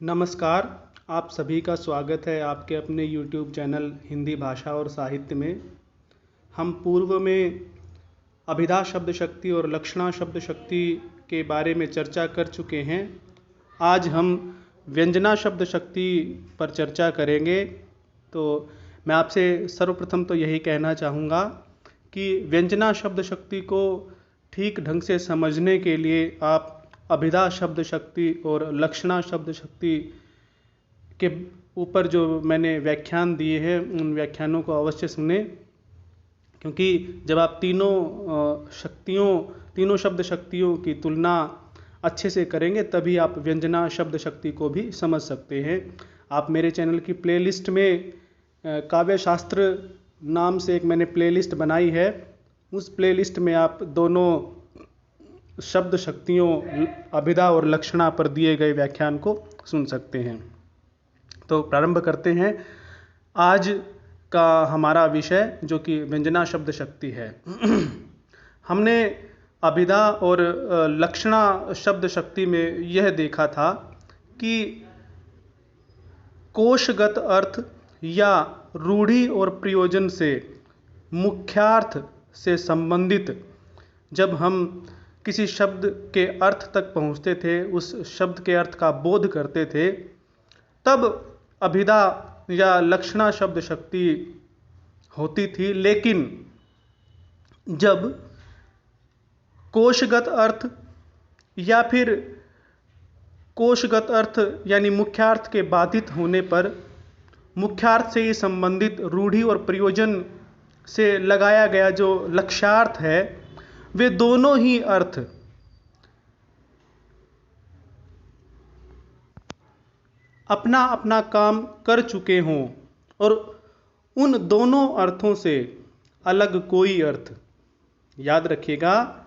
नमस्कार। आप सभी का स्वागत है आपके अपने यूट्यूब चैनल हिंदी भाषा और साहित्य में। हम पूर्व में अभिधा शब्द शक्ति और लक्षणा शब्द शक्ति के बारे में चर्चा कर चुके हैं। आज हम व्यंजना शब्द शक्ति पर चर्चा करेंगे। तो मैं आपसे सर्वप्रथम तो यही कहना चाहूँगा कि व्यंजना शब्द शक्ति को ठीक ढंग से समझने के लिए आप अभिधा शब्द शक्ति और लक्षणा शब्द शक्ति के ऊपर जो मैंने व्याख्यान दिए हैं उन व्याख्यानों को अवश्य सुने, क्योंकि जब आप तीनों शब्द शक्तियों की तुलना अच्छे से करेंगे तभी आप व्यंजना शब्द शक्ति को भी समझ सकते हैं। आप मेरे चैनल की प्लेलिस्ट में काव्य शास्त्र नाम से एक मैंने प्लेलिस्ट बनाई है। उस प्लेलिस्ट में आप दोनों शब्द शक्तियों अभिधा और लक्षणा पर दिए गए व्याख्यान को सुन सकते हैं। तो प्रारंभ करते हैं आज का हमारा विषय, जो कि व्यंजना शब्द शक्ति है। हमने अभिधा और लक्षणा शब्द शक्ति में यह देखा था कि कोशगत अर्थ या रूढ़ि और प्रयोजन से मुख्यार्थ से संबंधित जब हम किसी शब्द के अर्थ तक पहुँचते थे, उस शब्द के अर्थ का बोध करते थे, तब अभिधा या लक्षणा शब्द शक्ति होती थी। लेकिन जब कोशगत अर्थ या फिर कोशगत अर्थ यानी मुख्यार्थ के बाधित होने पर मुख्यार्थ से ही संबंधित रूढ़ि और प्रयोजन से लगाया गया जो लक्ष्यार्थ है, वे दोनों ही अर्थ अपना अपना काम कर चुके हों और उन दोनों अर्थों से अलग कोई अर्थ, याद रखिएगा,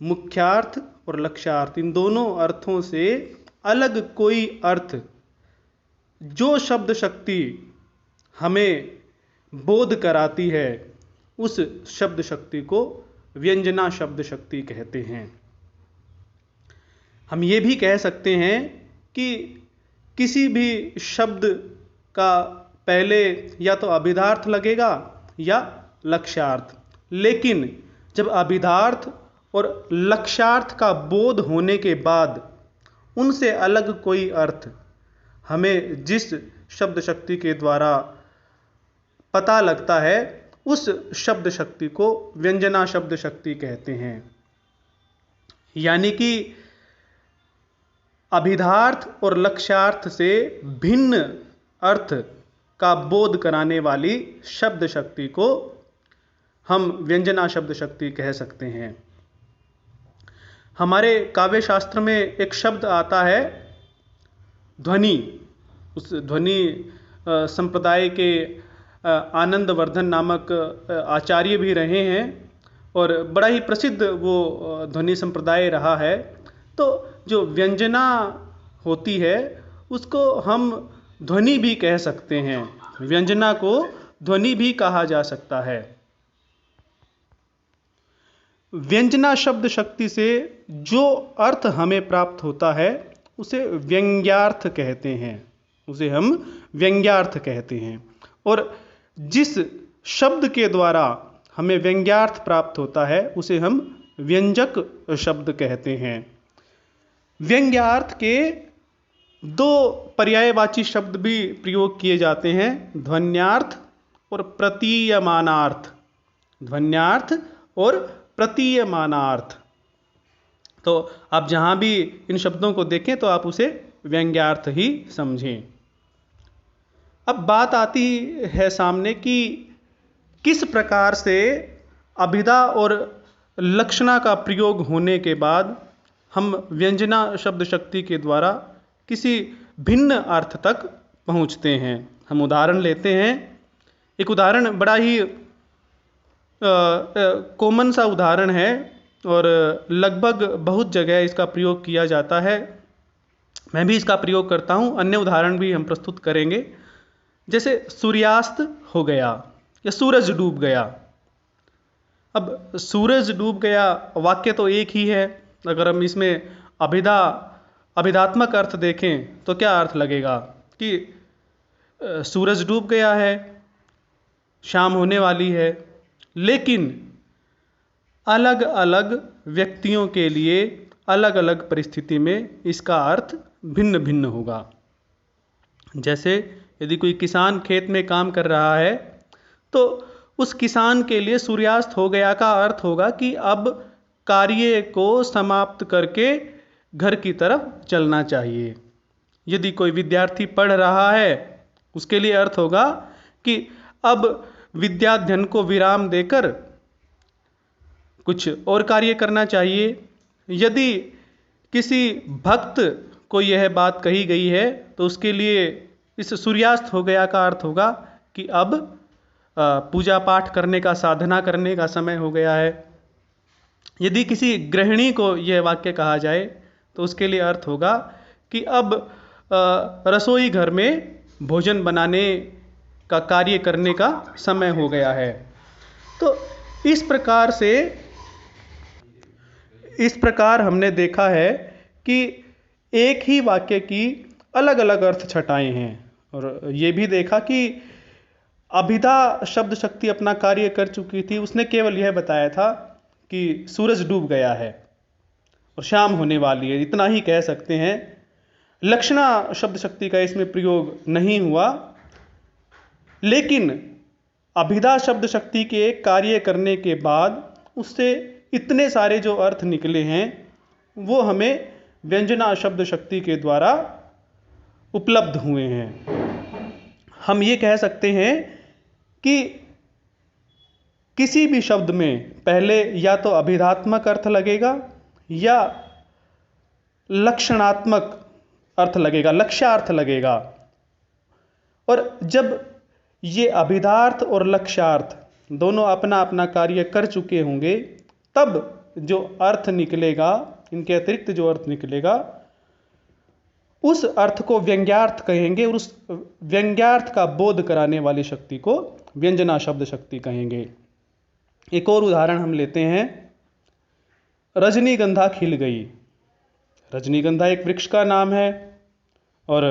मुख्यार्थ और लक्ष्यार्थ, इन दोनों अर्थों से अलग कोई अर्थ जो शब्द शक्ति हमें बोध कराती है, उस शब्द शक्ति को व्यंजना शब्द शक्ति कहते हैं। हम ये भी कह सकते हैं कि किसी भी शब्द का पहले या तो अभिधार्थ लगेगा या लक्ष्यार्थ, लेकिन जब अभिधार्थ और लक्ष्यार्थ का बोध होने के बाद उनसे अलग कोई अर्थ हमें जिस शब्द शक्ति के द्वारा पता लगता है, उस शब्द शक्ति को व्यंजना शब्द शक्ति कहते हैं। यानी कि अभिधार्थ और लक्ष्यार्थ से भिन्न अर्थ का बोध कराने वाली शब्द शक्ति को हम व्यंजना शब्द शक्ति कह सकते हैं। हमारे काव्य शास्त्र में एक शब्द आता है ध्वनि। उस ध्वनि संप्रदाय के आनंदवर्धन नामक आचार्य भी रहे हैं और बड़ा ही प्रसिद्ध वो ध्वनि संप्रदाय रहा है। तो जो व्यंजना होती है उसको हम ध्वनि भी कह सकते हैं, व्यंजना को ध्वनि भी कहा जा सकता है। व्यंजना शब्द शक्ति से जो अर्थ हमें प्राप्त होता है उसे व्यंग्यार्थ कहते हैं, उसे हम व्यंग्यार्थ कहते हैं। और जिस शब्द के द्वारा हमें व्यंग्यार्थ प्राप्त होता है उसे हम व्यंजक शब्द कहते हैं। व्यंग्यार्थ के दो पर्यायवाची शब्द भी प्रयोग किए जाते हैं, ध्वन्यार्थ और प्रतीयमानार्थ। ध्वन्यार्थ और प्रतीयमानार्थ। तो आप जहाँ भी इन शब्दों को देखें तो आप उसे व्यंग्यार्थ ही समझें। अब बात आती है सामने कि किस प्रकार से अभिधा और लक्षणा का प्रयोग होने के बाद हम व्यंजना शब्द शक्ति के द्वारा किसी भिन्न अर्थ तक पहुँचते हैं। हम उदाहरण लेते हैं। एक उदाहरण बड़ा ही कॉमन सा उदाहरण है और लगभग बहुत जगह इसका प्रयोग किया जाता है। मैं भी इसका प्रयोग करता हूँ। अन्य उदाहरण भी हम प्रस्तुत करेंगे। जैसे सूर्यास्त हो गया या सूरज डूब गया। अब सूरज डूब गया वाक्य तो एक ही है। अगर हम इसमें अभिधा अभिधात्मक अर्थ देखें तो क्या अर्थ लगेगा कि सूरज डूब गया है, शाम होने वाली है। लेकिन अलग अलग व्यक्तियों के लिए अलग अलग परिस्थिति में इसका अर्थ भिन्न भिन्न होगा। जैसे यदि कोई किसान खेत में काम कर रहा है तो उस किसान के लिए सूर्यास्त हो गया का अर्थ होगा कि अब कार्य को समाप्त करके घर की तरफ चलना चाहिए। यदि कोई विद्यार्थी पढ़ रहा है उसके लिए अर्थ होगा कि अब विद्याध्ययन को विराम देकर कुछ और कार्य करना चाहिए। यदि किसी भक्त को यह बात कही गई है तो उसके लिए इस सूर्यास्त हो गया का अर्थ होगा कि अब पूजा पाठ करने का, साधना करने का समय हो गया है। यदि किसी गृहिणी को यह वाक्य कहा जाए तो उसके लिए अर्थ होगा कि अब रसोई घर में भोजन बनाने का कार्य करने का समय हो गया है। तो इस प्रकार हमने देखा है कि एक ही वाक्य की अलग अलग अर्थ छटाएं हैं, और ये भी देखा कि अभिधा शब्द शक्ति अपना कार्य कर चुकी थी। उसने केवल यह बताया था कि सूरज डूब गया है और शाम होने वाली है, इतना ही कह सकते हैं। लक्षणा शब्द शक्ति का इसमें प्रयोग नहीं हुआ। लेकिन अभिधा शब्द शक्ति के कार्य करने के बाद उससे इतने सारे जो अर्थ निकले हैं वो हमें व्यंजना शब्द शक्ति के द्वारा उपलब्ध हुए हैं। हम ये कह सकते हैं कि किसी भी शब्द में पहले या तो अभिधात्मक अर्थ लगेगा या लक्षणात्मक अर्थ लगेगा, लक्ष्यार्थ लगेगा। और जब ये अभिधार्थ और लक्ष्यार्थ दोनों अपना अपना कार्य कर चुके होंगे तब जो अर्थ निकलेगा, इनके अतिरिक्त जो अर्थ निकलेगा उस अर्थ को व्यंग्यार्थ कहेंगे, और उस व्यंग्यार्थ का बोध कराने वाली शक्ति को व्यंजना शब्द शक्ति कहेंगे। एक और उदाहरण हम लेते हैं। रजनीगंधा खिल गई। रजनीगंधा एक वृक्ष का नाम है, और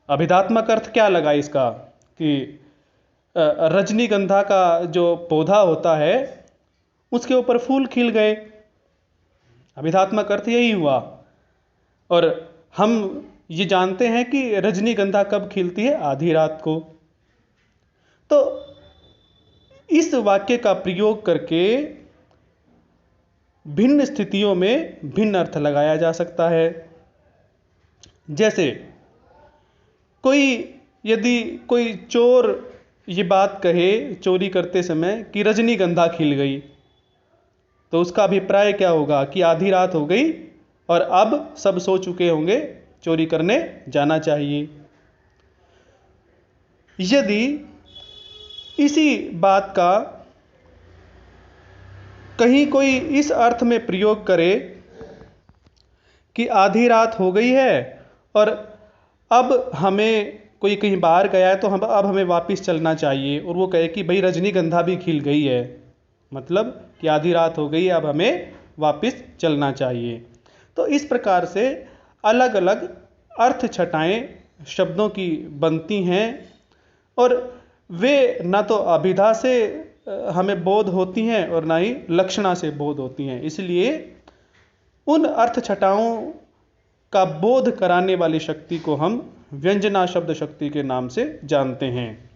अभिधात्मक अर्थ क्या लगा इसका कि रजनीगंधा का जो पौधा होता है उसके ऊपर फूल खिल गए। अभिधात्मक अर्थ यही हुआ। और हम ये जानते हैं कि रजनीगंधा कब खिलती है? आधी रात को। तो इस वाक्य का प्रयोग करके भिन्न स्थितियों में भिन्न अर्थ लगाया जा सकता है। जैसे यदि कोई चोर ये बात कहे चोरी करते समय कि रजनीगंधा खिल गई, तो उसका अभिप्राय क्या होगा कि आधी रात हो गई और अब सब सो चुके होंगे, चोरी करने जाना चाहिए। यदि इसी बात का कहीं कोई इस अर्थ में प्रयोग करे कि आधी रात हो गई है और अब हमें कोई कहीं बाहर गया है तो अब हमें वापस चलना चाहिए, और वो कहे कि भाई रजनीगंधा भी खिल गई है, मतलब कि आधी रात हो गई, अब हमें वापस चलना चाहिए। तो इस प्रकार से अलग अलग अर्थ छटाएं शब्दों की बनती हैं, और वे न तो अभिधा से हमें बोध होती हैं और ना ही लक्षणा से बोध होती हैं। इसलिए उन अर्थ छटाओं का बोध कराने वाली शक्ति को हम व्यंजना शब्द शक्ति के नाम से जानते हैं।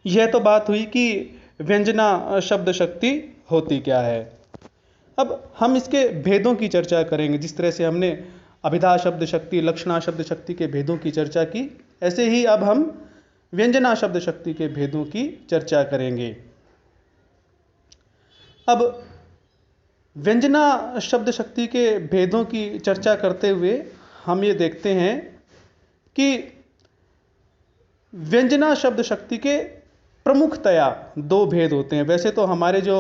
यह तो बात हुई कि व्यंजना शब्द शक्ति होती क्या है। अब हम इसके भेदों की चर्चा करेंगे। जिस तरह से हमने अभिधा शब्द शक्ति, लक्षणा शब्द शक्ति के भेदों की चर्चा की, ऐसे ही अब हम व्यंजना शब्द शक्ति के भेदों की चर्चा करेंगे। अब व्यंजना शब्द शक्ति के भेदों की चर्चा करते हुए हम ये देखते हैं कि व्यंजना शब्द शक्ति के प्रमुखतया दो भेद होते हैं। वैसे तो हमारे जो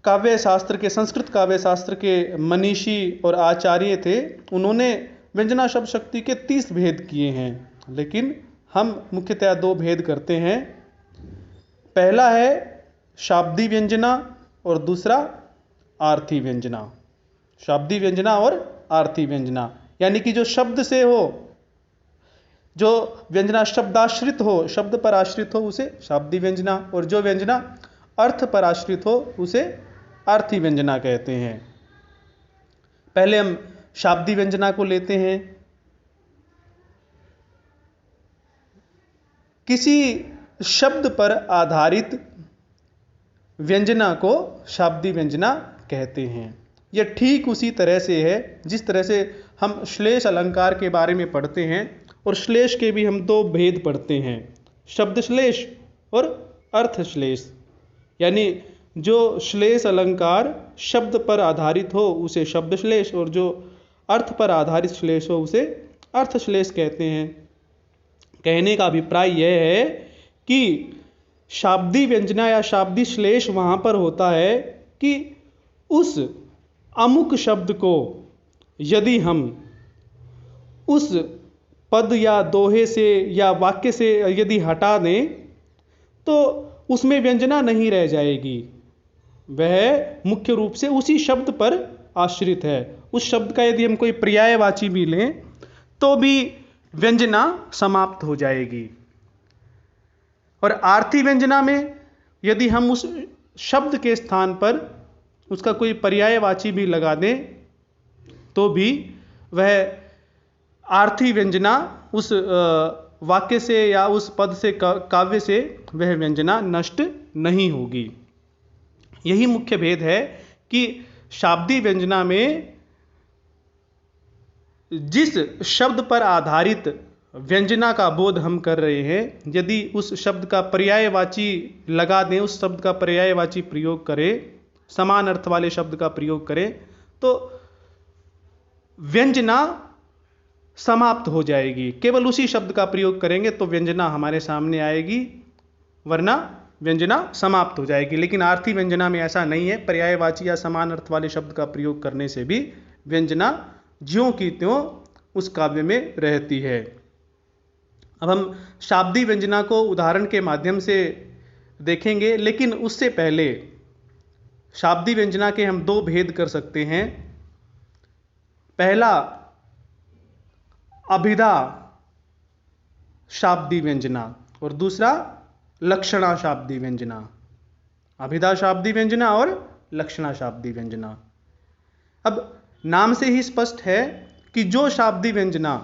काव्य शास्त्र के, संस्कृत काव्य शास्त्र के मनीषी और आचार्य थे, उन्होंने व्यंजना शब्द शक्ति के 30 भेद किए हैं, लेकिन हम मुख्यतया दो भेद करते हैं। पहला है शाब्दी व्यंजना और दूसरा आर्थी व्यंजना। शाब्दी व्यंजना और आर्थी व्यंजना, यानी कि जो शब्द से हो, जो व्यंजना शब्दाश्रित हो, शब्द पर आश्रित हो, उसे शाब्दी व्यंजना, और जो व्यंजना अर्थ पर आश्रित हो उसे आर्थी व्यंजना कहते हैं। पहले हम शाब्दी व्यंजना को लेते हैं। किसी शब्द पर आधारित व्यंजना को शाब्दी व्यंजना कहते हैं। यह ठीक उसी तरह से है जिस तरह से हम श्लेष अलंकार के बारे में पढ़ते हैं, और श्लेष के भी हम दो भेद पढ़ते हैं, शब्द श्लेष और अर्थ श्लेष। यानी जो श्लेष अलंकार शब्द पर आधारित हो उसे शब्द श्लेष, और जो अर्थ पर आधारित श्लेष हो उसे अर्थ श्लेष कहते हैं। कहने का अभिप्राय यह है कि शाब्दी व्यंजना या शाब्दी श्लेष वहाँ पर होता है कि उस अमुक शब्द को यदि हम उस पद या दोहे से या वाक्य से यदि हटा दें तो उसमें व्यंजना नहीं रह जाएगी, वह मुख्य रूप से उसी शब्द पर आश्रित है। उस शब्द का यदि हम कोई पर्यायवाची भी लें तो भी व्यंजना समाप्त हो जाएगी। और आर्थी व्यंजना में यदि हम उस शब्द के स्थान पर उसका कोई पर्यायवाची भी लगा दें तो भी वह आर्थी व्यंजना उस वाक्य से या उस पद से, काव्य से वह व्यंजना नष्ट नहीं होगी। यही मुख्य भेद है कि शाब्दी व्यंजना में जिस शब्द पर आधारित व्यंजना का बोध हम कर रहे हैं, यदि उस शब्द का पर्यायवाची लगा दें, उस शब्द का पर्यायवाची प्रयोग करें, समान अर्थ वाले शब्द का प्रयोग करें, तो व्यंजना समाप्त हो जाएगी। केवल उसी शब्द का प्रयोग करेंगे तो व्यंजना हमारे सामने आएगी, वरना व्यंजना समाप्त हो जाएगी। लेकिन आर्थी व्यंजना में ऐसा नहीं है। पर्यायवाची या समान अर्थ वाले शब्द का प्रयोग करने से भी व्यंजना ज्यों की त्यों उस काव्य में रहती है। अब हम शाब्दी व्यंजना को उदाहरण के माध्यम से देखेंगे, लेकिन उससे पहले शाब्दी व्यंजना के हम दो भेद कर सकते हैं। पहला अभिधा शाब्दी व्यंजना और दूसरा लक्षणा शाब्दी व्यंजना। अभिधा शाब्दी व्यंजना और लक्षणा शाब्दी व्यंजना। अब नाम से ही स्पष्ट है कि जो शाब्दी व्यंजना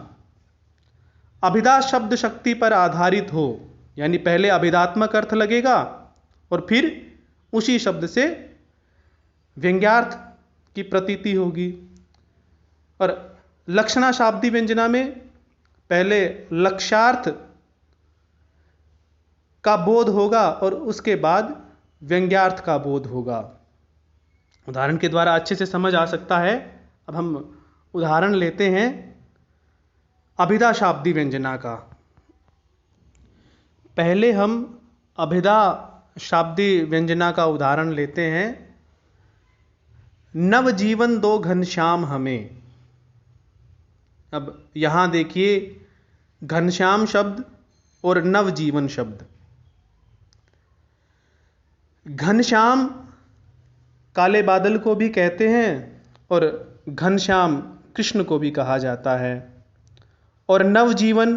अभिधा शब्द शक्ति पर आधारित हो, यानी पहले अभिधात्मक अर्थ लगेगा और फिर उसी शब्द से व्यंग्यार्थ की प्रतीति होगी। और लक्षणा शाब्दी व्यंजना में पहले लक्ष्यार्थ का बोध होगा और उसके बाद व्यंग्यार्थ का बोध होगा। उदाहरण के द्वारा अच्छे से समझ आ सकता है। अब हम उदाहरण लेते हैं अभिधा शाब्दी व्यंजना का। पहले हम अभिधा शाब्दी व्यंजना का उदाहरण लेते हैं। नवजीवन दो घनश्याम हमें। अब यहां देखिए, घनश्याम शब्द और नवजीवन शब्द। घनश्याम काले बादल को भी कहते हैं और घनश्याम कृष्ण को भी कहा जाता है, और नवजीवन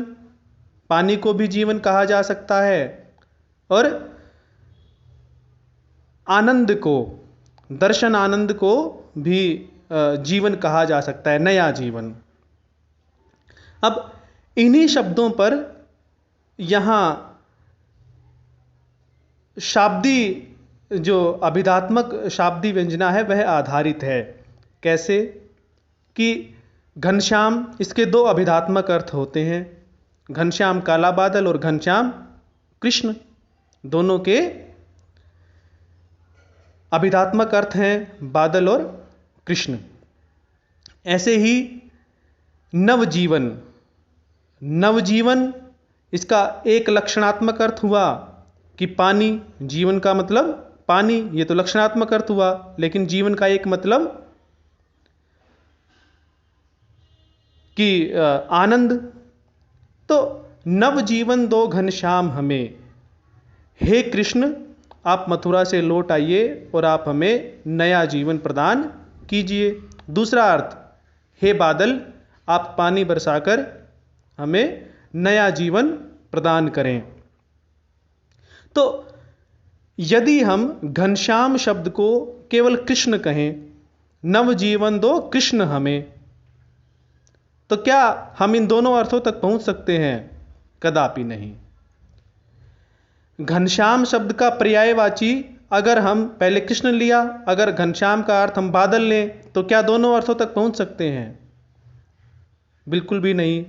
पानी को भी जीवन कहा जा सकता है, और आनंद को, दर्शन आनंद को भी जीवन कहा जा सकता है, नया जीवन। अब इन्हीं शब्दों पर यहाँ शाब्दी जो अभिधात्मक शाब्दी व्यंजना है वह आधारित है। कैसे कि घनश्याम, इसके दो अभिधात्मक अर्थ होते हैं, घनश्याम काला बादल और घनश्याम कृष्ण, दोनों के अभिधात्मक अर्थ हैं बादल और कृष्ण। ऐसे ही नवजीवन, नवजीवन इसका एक लक्षणात्मक अर्थ हुआ कि पानी, जीवन का मतलब पानी, ये तो लक्षणात्मक अर्थ हुआ, लेकिन जीवन का एक मतलब कि आनंद। तो नवजीवन दो घनश्याम हमें, हे कृष्ण आप मथुरा से लौट आइए और आप हमें नया जीवन प्रदान कीजिए। दूसरा अर्थ, हे बादल आप पानी बरसाकर हमें नया जीवन प्रदान करें। तो यदि हम घनश्याम शब्द को केवल कृष्ण कहें, नवजीवन दो कृष्ण हमें, तो क्या हम इन दोनों अर्थों तक पहुंच सकते हैं? कदापि नहीं। घनश्याम शब्द का पर्यायवाची अगर हम पहले कृष्ण लिया, अगर घनश्याम का अर्थ हम बादल लें, तो क्या दोनों अर्थों तक पहुंच सकते हैं? बिल्कुल भी नहीं।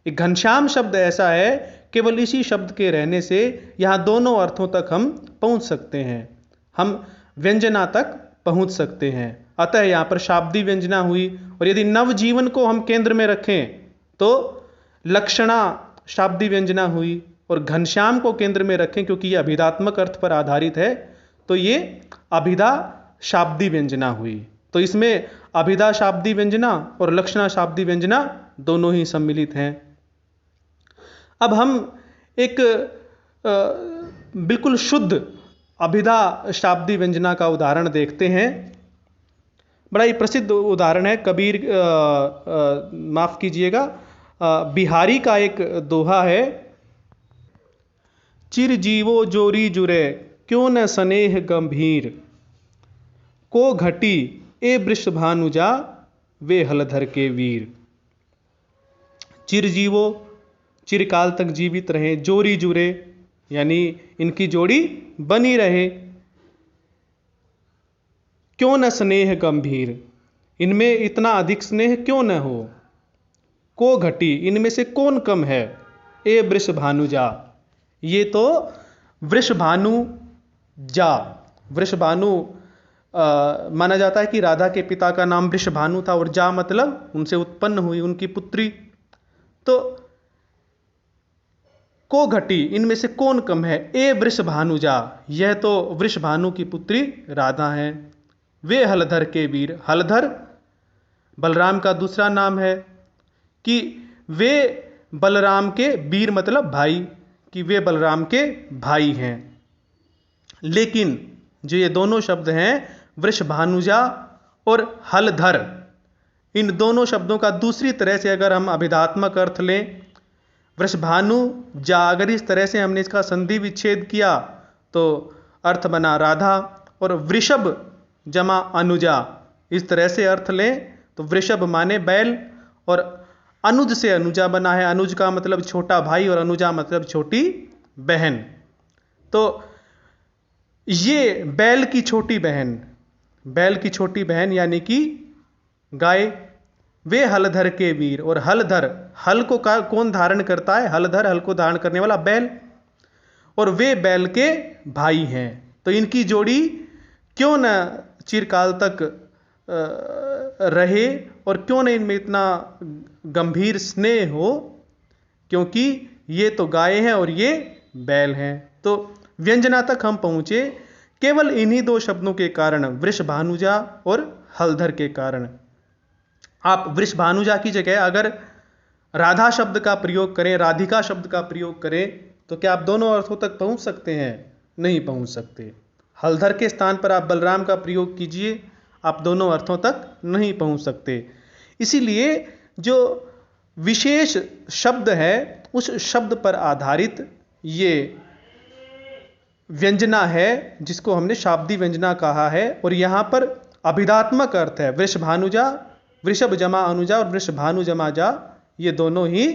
एक घनश्याम शब्द ऐसा है, केवल इसी शब्द के रहने से यहाँ दोनों अर्थों तक हम पहुंच सकते हैं, हम व्यंजना तक पहुंच सकते हैं। अतः यहाँ पर शाब्दी व्यंजना हुई। और यदि नवजीवन को हम केंद्र में रखें तो लक्षणा शाब्दी व्यंजना हुई, और घनश्याम को केंद्र में रखें क्योंकि यह अभिधात्मक अर्थ पर आधारित है, तो ये अभिधा शाब्दी व्यंजना हुई। तो इसमें अभिधा शाब्दी व्यंजना और लक्षणा शाब्दी व्यंजना दोनों ही सम्मिलित हैं। अब हम एक बिल्कुल शुद्ध अभिधा शाब्दी व्यंजना का उदाहरण देखते हैं। बड़ा ही प्रसिद्ध उदाहरण है, कबीर माफ कीजिएगा, बिहारी का एक दोहा है, चिर जीवो जोरी जुरे क्यों न स्नेह गंभीर, को घटी ए वृषभानुजा वे हलधर के वीर। चिर जीवो, चिरकाल तक जीवित रहे, जोरी जुरे यानी इनकी जोड़ी बनी रहे, क्यों न स्नेह गंभीर, इनमें इतना अधिक स्नेह क्यों न हो, को घटी इनमें से कौन कम है, ए वृषभानुजा, ये तो वृषभानु जा, वृषभानु माना जाता है कि राधा के पिता का नाम वृषभानु था, और जा मतलब उनसे उत्पन्न हुई उनकी पुत्री। तो को घटी इनमें से कौन कम है, ए वृषभानुजा, यह तो वृषभानु की पुत्री राधा हैं। वे हलधर के वीर, हलधर बलराम का दूसरा नाम है, कि वे बलराम के वीर मतलब भाई, कि वे बलराम के भाई हैं। लेकिन जो ये दोनों शब्द हैं वृषभानुजा और हलधर, इन दोनों शब्दों का दूसरी तरह से अगर हम अभिधात्मक अर्थ लें, वृषभानु जा, अगर इस तरह से हमने इसका संधि विच्छेद किया तो अर्थ बना राधा, और वृषभ जमा अनुजा, इस तरह से अर्थ लें तो वृषभ माने बैल, और अनुज से अनुजा बना है, अनुज का मतलब छोटा भाई और अनुजा मतलब छोटी बहन। तो ये बैल की छोटी बहन, बैल की छोटी बहन यानी कि गाय, वे हलधर के वीर, और हलधर, हल को कौन धारण करता है, हलधर हल को धारण करने वाला बैल, और वे बैल के भाई हैं। तो इनकी जोड़ी क्यों न चिरकाल तक रहे, और क्यों न इनमें इतना गंभीर स्नेह हो, क्योंकि ये तो गाय हैं और ये बैल हैं। तो व्यंजना तक हम पहुंचे केवल इन्हीं दो शब्दों के कारण, वृषभानुजा और हलधर के कारण। आप वृषभानुजा की जगह अगर राधा शब्द का प्रयोग करें, राधिका शब्द का प्रयोग करें, तो क्या आप दोनों अर्थों तक पहुंच सकते हैं? नहीं पहुंच सकते। हलधर के स्थान पर आप बलराम का प्रयोग कीजिए, आप दोनों अर्थों तक नहीं पहुंच सकते। इसीलिए जो विशेष शब्द है उस शब्द पर आधारित ये व्यंजना है जिसको हमने शाब्दी व्यंजना कहा है। और यहाँ पर अभिधात्मक अर्थ है, वृषभानुजा, वृषभ जमा अनुजा और वृषभानु जमा जा, ये दोनों ही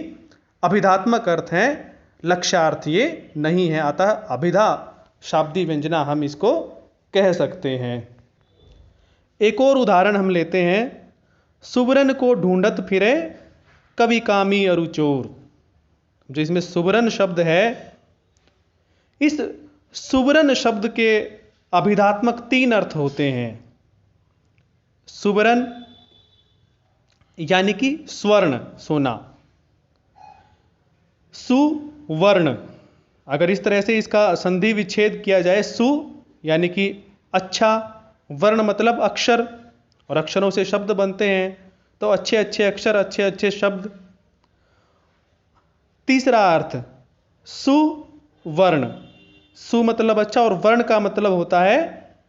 अभिधात्मक अर्थ हैं, लक्ष्यार्थ ये नहीं है। अतः अभिधा शाब्दी व्यंजना हम इसको कह सकते हैं। एक और उदाहरण हम लेते हैं, सुबरन को ढूंढत फिरे कवि कामी अरु चोर। जो इसमें सुबरन शब्द है, इस सुबरन शब्द के अभिधात्मक तीन अर्थ होते हैं। सुबरन यानी कि स्वर्ण, सोना। सुवर्ण, अगर इस तरह से इसका संधि विच्छेद किया जाए, सु यानी कि अच्छा, वर्ण मतलब अक्षर, और अक्षरों से शब्द बनते हैं, तो अच्छे अच्छे अक्षर, अच्छे अच्छे शब्द। तीसरा अर्थ सुवर्ण, सु मतलब अच्छा और वर्ण का मतलब होता है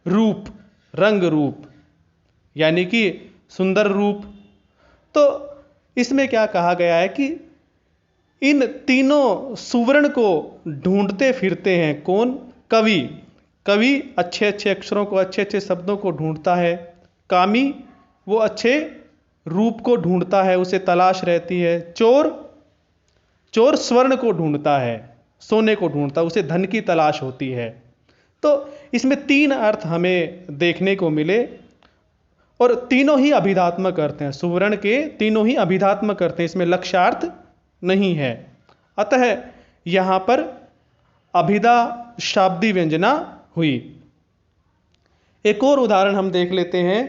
रूप, रंग रूप, यानी कि सुंदर रूप। तो इसमें क्या कहा गया है कि इन तीनों सुवर्ण को ढूंढते फिरते हैं कौन? कवि। कवि अच्छे अच्छे अक्षरों को, अच्छे अच्छे शब्दों को ढूंढता है। कामी वो अच्छे रूप को ढूंढता है, उसे तलाश रहती है। चोर, चोर स्वर्ण को ढूंढता है, सोने को ढूंढता है, उसे धन की तलाश होती है। तो इसमें तीन अर्थ हमें देखने को मिले और तीनों ही अभिधात्मक अर्थ हैं। सुवर्ण के तीनों ही अभिधात्मक अर्थ हैं, इसमें लक्ष्यार्थ नहीं है। अतः यहां पर अभिधा शाब्दी व्यंजना हुई। एक और उदाहरण हम देख लेते हैं।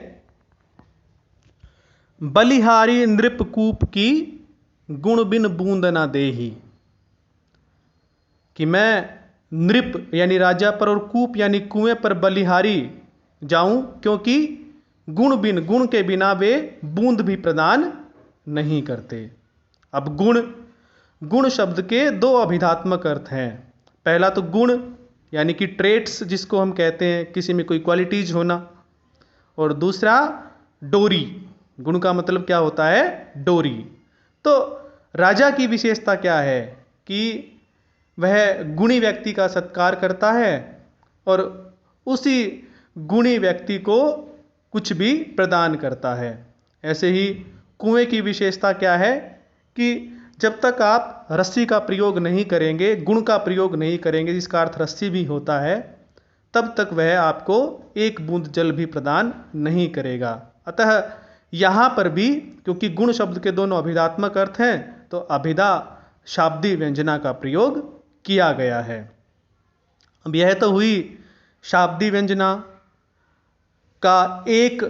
बलिहारी नृपकूप की गुण बिन बूंद न देही, कि मैं नृप यानी राजा पर और कूप यानी कुएं पर बलिहारी जाऊं, क्योंकि गुण बिन, गुण के बिना वे बूंद भी प्रदान नहीं करते। अब गुण, गुण शब्द के दो अभिधात्मक अर्थ हैं। पहला तो गुण यानी कि ट्रेट्स जिसको हम कहते हैं, किसी में कोई क्वालिटीज होना, और दूसरा डोरी। गुण का मतलब क्या होता है? डोरी। तो राजा की विशेषता क्या है कि वह गुणी व्यक्ति का सत्कार करता है और उसी गुणी व्यक्ति को कुछ भी प्रदान करता है। ऐसे ही कुएं की विशेषता क्या है कि जब तक आप रस्सी का प्रयोग नहीं करेंगे, गुण का प्रयोग नहीं करेंगे, जिसका अर्थ रस्सी भी होता है, तब तक वह आपको एक बूंद जल भी प्रदान नहीं करेगा। अतः यहाँ पर भी क्योंकि गुण शब्द के दोनों अभिधात्मक अर्थ हैं, तो अभिधा शाब्दी व्यंजना का प्रयोग किया गया है। अब यह तो हुई शाब्दी व्यंजना का एक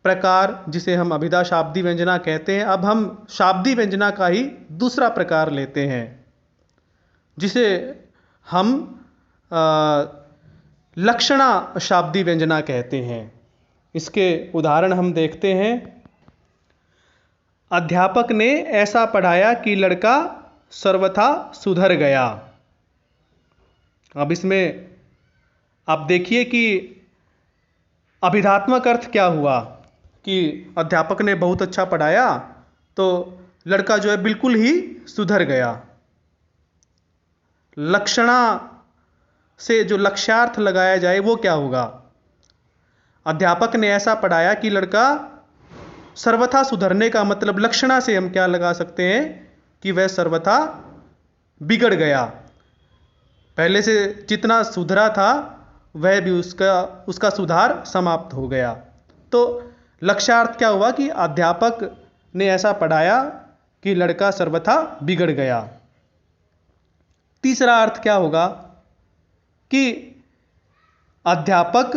प्रकार, जिसे हम अभिधा शाब्दी व्यंजना कहते हैं। अब हम शाब्दी व्यंजना का ही दूसरा प्रकार लेते हैं, जिसे हम लक्षणा शाब्दी व्यंजना कहते हैं। इसके उदाहरण हम देखते हैं। अध्यापक ने ऐसा पढ़ाया कि लड़का सर्वथा सुधर गया। अब इसमें आप देखिए कि अभिधात्मक अर्थ क्या हुआ कि अध्यापक ने बहुत अच्छा पढ़ाया तो लड़का जो है बिल्कुल ही सुधर गया। लक्षणा से जो लक्ष्यार्थ लगाया जाए वो क्या होगा? अध्यापक ने ऐसा पढ़ाया कि लड़का सर्वथा सुधरने का मतलब लक्षणा से हम क्या लगा सकते हैं कि वह सर्वथा बिगड़ गया। पहले से जितना सुधरा था वह भी उसका सुधार समाप्त हो गया। तो लक्ष्यार्थ क्या हुआ कि अध्यापक ने ऐसा पढ़ाया कि लड़का सर्वथा बिगड़ गया। तीसरा अर्थ क्या होगा कि अध्यापक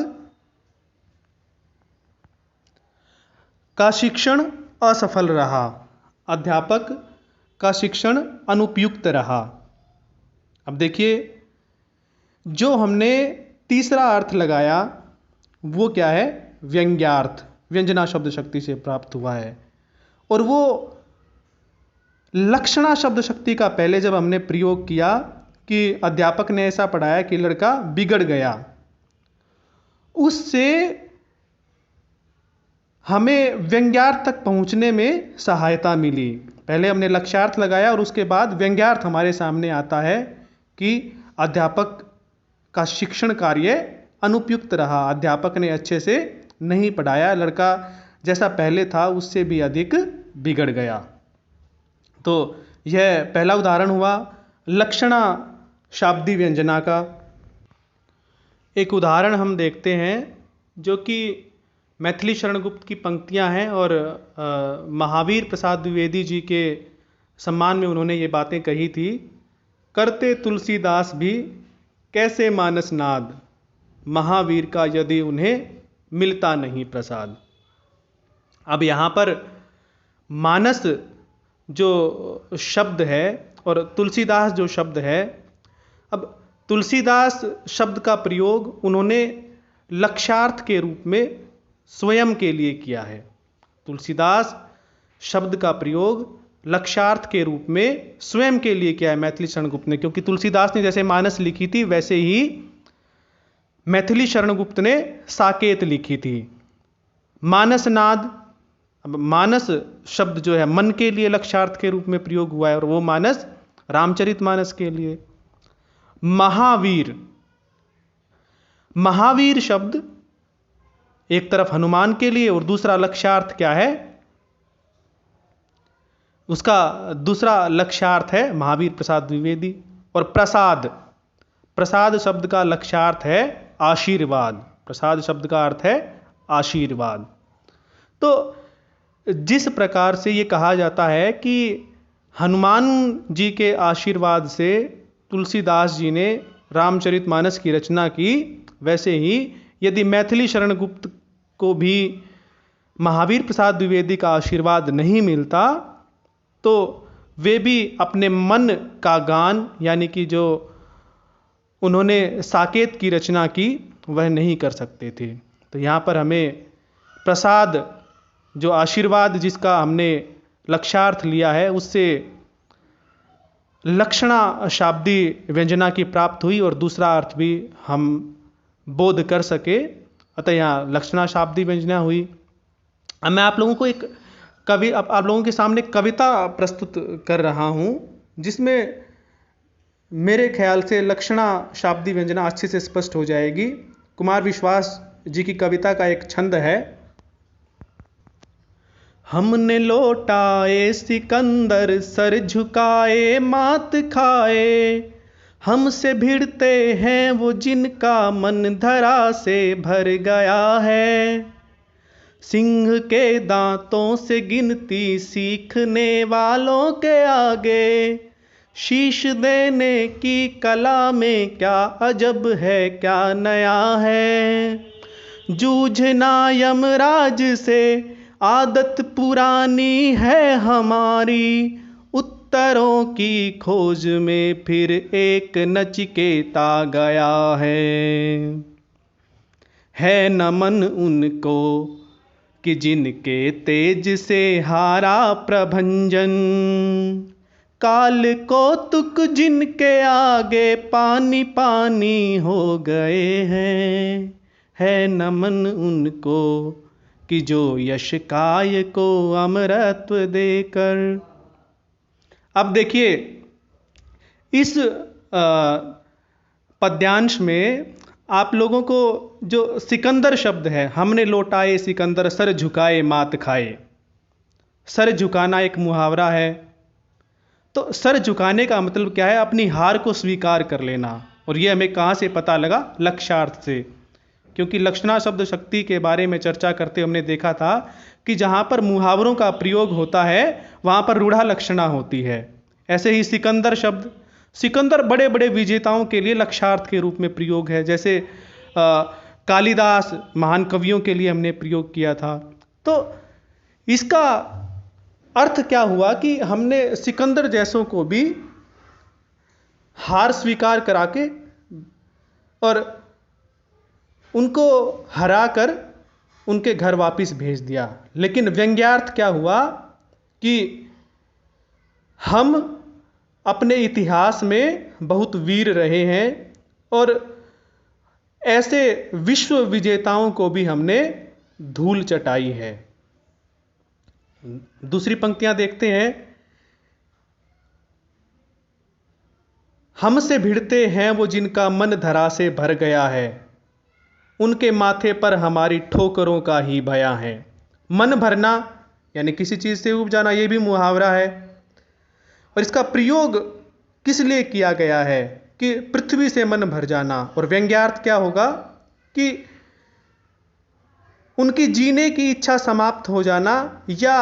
का शिक्षण असफल रहा, अध्यापक का शिक्षण अनुपयुक्त रहा। अब देखिए, जो हमने तीसरा अर्थ लगाया वो क्या है? व्यंग्यार्थ, व्यंजना शब्द शक्ति से प्राप्त हुआ है। और वो लक्षणा शब्द शक्ति का पहले जब हमने प्रयोग किया कि अध्यापक ने ऐसा पढ़ाया कि लड़का बिगड़ गया, उससे हमें व्यंग्यार्थ तक पहुंचने में सहायता मिली। पहले हमने लक्ष्यार्थ लगाया और उसके बाद व्यंग्यार्थ हमारे सामने आता है कि अध्यापक का शिक्षण कार्य अनुपयुक्त रहा, अध्यापक ने अच्छे से नहीं पढ़ाया, लड़का जैसा पहले था उससे भी अधिक बिगड़ गया। तो यह पहला उदाहरण हुआ लक्षणा शाब्दी व्यंजना का। एक उदाहरण हम देखते हैं जो कि मैथिली शरण गुप्त की पंक्तियां हैं और महावीर प्रसाद द्विवेदी जी के सम्मान में उन्होंने ये बातें कही थी। करते तुलसीदास भी कैसे मानस नाद, महावीर का यदि उन्हें मिलता नहीं प्रसाद। अब यहाँ पर मानस जो शब्द है और तुलसीदास जो शब्द है, अब तुलसीदास शब्द का प्रयोग उन्होंने लक्ष्यार्थ के रूप में स्वयं के लिए किया है। तुलसीदास शब्द का प्रयोग लक्ष्यार्थ के रूप में स्वयं के लिए किया है मैथिली शरण गुप्त ने, क्योंकि तुलसीदास ने जैसे मानस लिखी थी वैसे ही मैथिली शरण गुप्त ने साकेत लिखी थी। मानस नाद अब मानस शब्द जो है मन के लिए लक्ष्यार्थ के रूप में प्रयोग हुआ है, और वो मानस रामचरितमानस के लिए। महावीर, महावीर शब्द एक तरफ हनुमान के लिए और दूसरा लक्ष्यार्थ क्या है, उसका दूसरा लक्ष्यार्थ है महावीर प्रसाद द्विवेदी। और प्रसाद, प्रसाद शब्द का लक्ष्यार्थ है आशीर्वाद। प्रसाद शब्द का अर्थ है आशीर्वाद। तो जिस प्रकार से ये कहा जाता है कि हनुमान जी के आशीर्वाद से तुलसीदास जी ने रामचरितमानस की रचना की, वैसे ही यदि मैथिली शरण गुप्त को भी महावीर प्रसाद द्विवेदी का आशीर्वाद नहीं मिलता तो वे भी अपने मन का गान, यानी कि जो उन्होंने साकेत की रचना की, वह नहीं कर सकते थे। तो यहाँ पर हमें प्रसाद, जो आशीर्वाद जिसका हमने लक्ष्यार्थ लिया है, उससे लक्षणा शाब्दी व्यंजना की प्राप्त हुई और दूसरा अर्थ भी हम बोध कर सके, अतः यहाँ लक्षणा शाब्दी व्यंजना हुई। अब मैं आप लोगों को एक आप लोगों के सामने कविता प्रस्तुत कर रहा हूँ, जिसमें मेरे ख्याल से लक्षणा शाब्दी व्यंजना अच्छे से स्पष्ट हो जाएगी। कुमार विश्वास जी की कविता का एक छंद है। हमने लौटाए सिकंदर सर झुकाए मात खाए, हमसे भिड़ते हैं वो जिनका मन धरा से भर गया है। सिंह के दांतों से गिनती सीखने वालों के आगे, शीश देने की कला में क्या अजब है, क्या नया है। जूझना यमराज से आदत पुरानी है हमारी, उत्तरों की खोज में फिर एक नचिकेता गया है नमन उनको कि जिनके तेज से हारा प्रभंजन, काल को तुक जिनके आगे पानी पानी हो गए हैं, है नमन उनको कि जो यश काय को अमरत्व देकर। अब देखिए, इस पद्यांश में आप लोगों को जो सिकंदर शब्द है, हमने लौटाए सिकंदर सर झुकाए मात खाए, सर झुकाना एक मुहावरा है। तो सर झुकाने का मतलब क्या है, अपनी हार को स्वीकार कर लेना। और यह हमें कहाँ से पता लगा, लक्ष्यार्थ से। क्योंकि लक्षणा शब्द शक्ति के बारे में चर्चा करते हमने देखा था कि जहाँ पर मुहावरों का प्रयोग होता है वहाँ पर रूढ़ा लक्षणा होती है। ऐसे ही सिकंदर शब्द, सिकंदर बड़े बड़े विजेताओं के लिए लक्ष्यार्थ के रूप में प्रयोग है। जैसे कालिदास महान कवियों के लिए हमने प्रयोग किया था। तो इसका अर्थ क्या हुआ कि हमने सिकंदर जैसों को भी हार स्वीकार करा के और उनको हराकर उनके घर वापस भेज दिया। लेकिन व्यंग्यार्थ क्या हुआ कि हम अपने इतिहास में बहुत वीर रहे हैं और ऐसे विश्व विजेताओं को भी हमने धूल चटाई है। दूसरी पंक्तियां देखते हैं। हमसे भिड़ते हैं वो जिनका मन धरा से भर गया है, उनके माथे पर हमारी ठोकरों का ही भया है। मन भरना यानी किसी चीज से उब जाना, यह भी मुहावरा है। और इसका प्रयोग किस लिए किया गया है कि पृथ्वी से मन भर जाना। और व्यंग्यार्थ क्या होगा कि उनकी जीने की इच्छा समाप्त हो जाना, या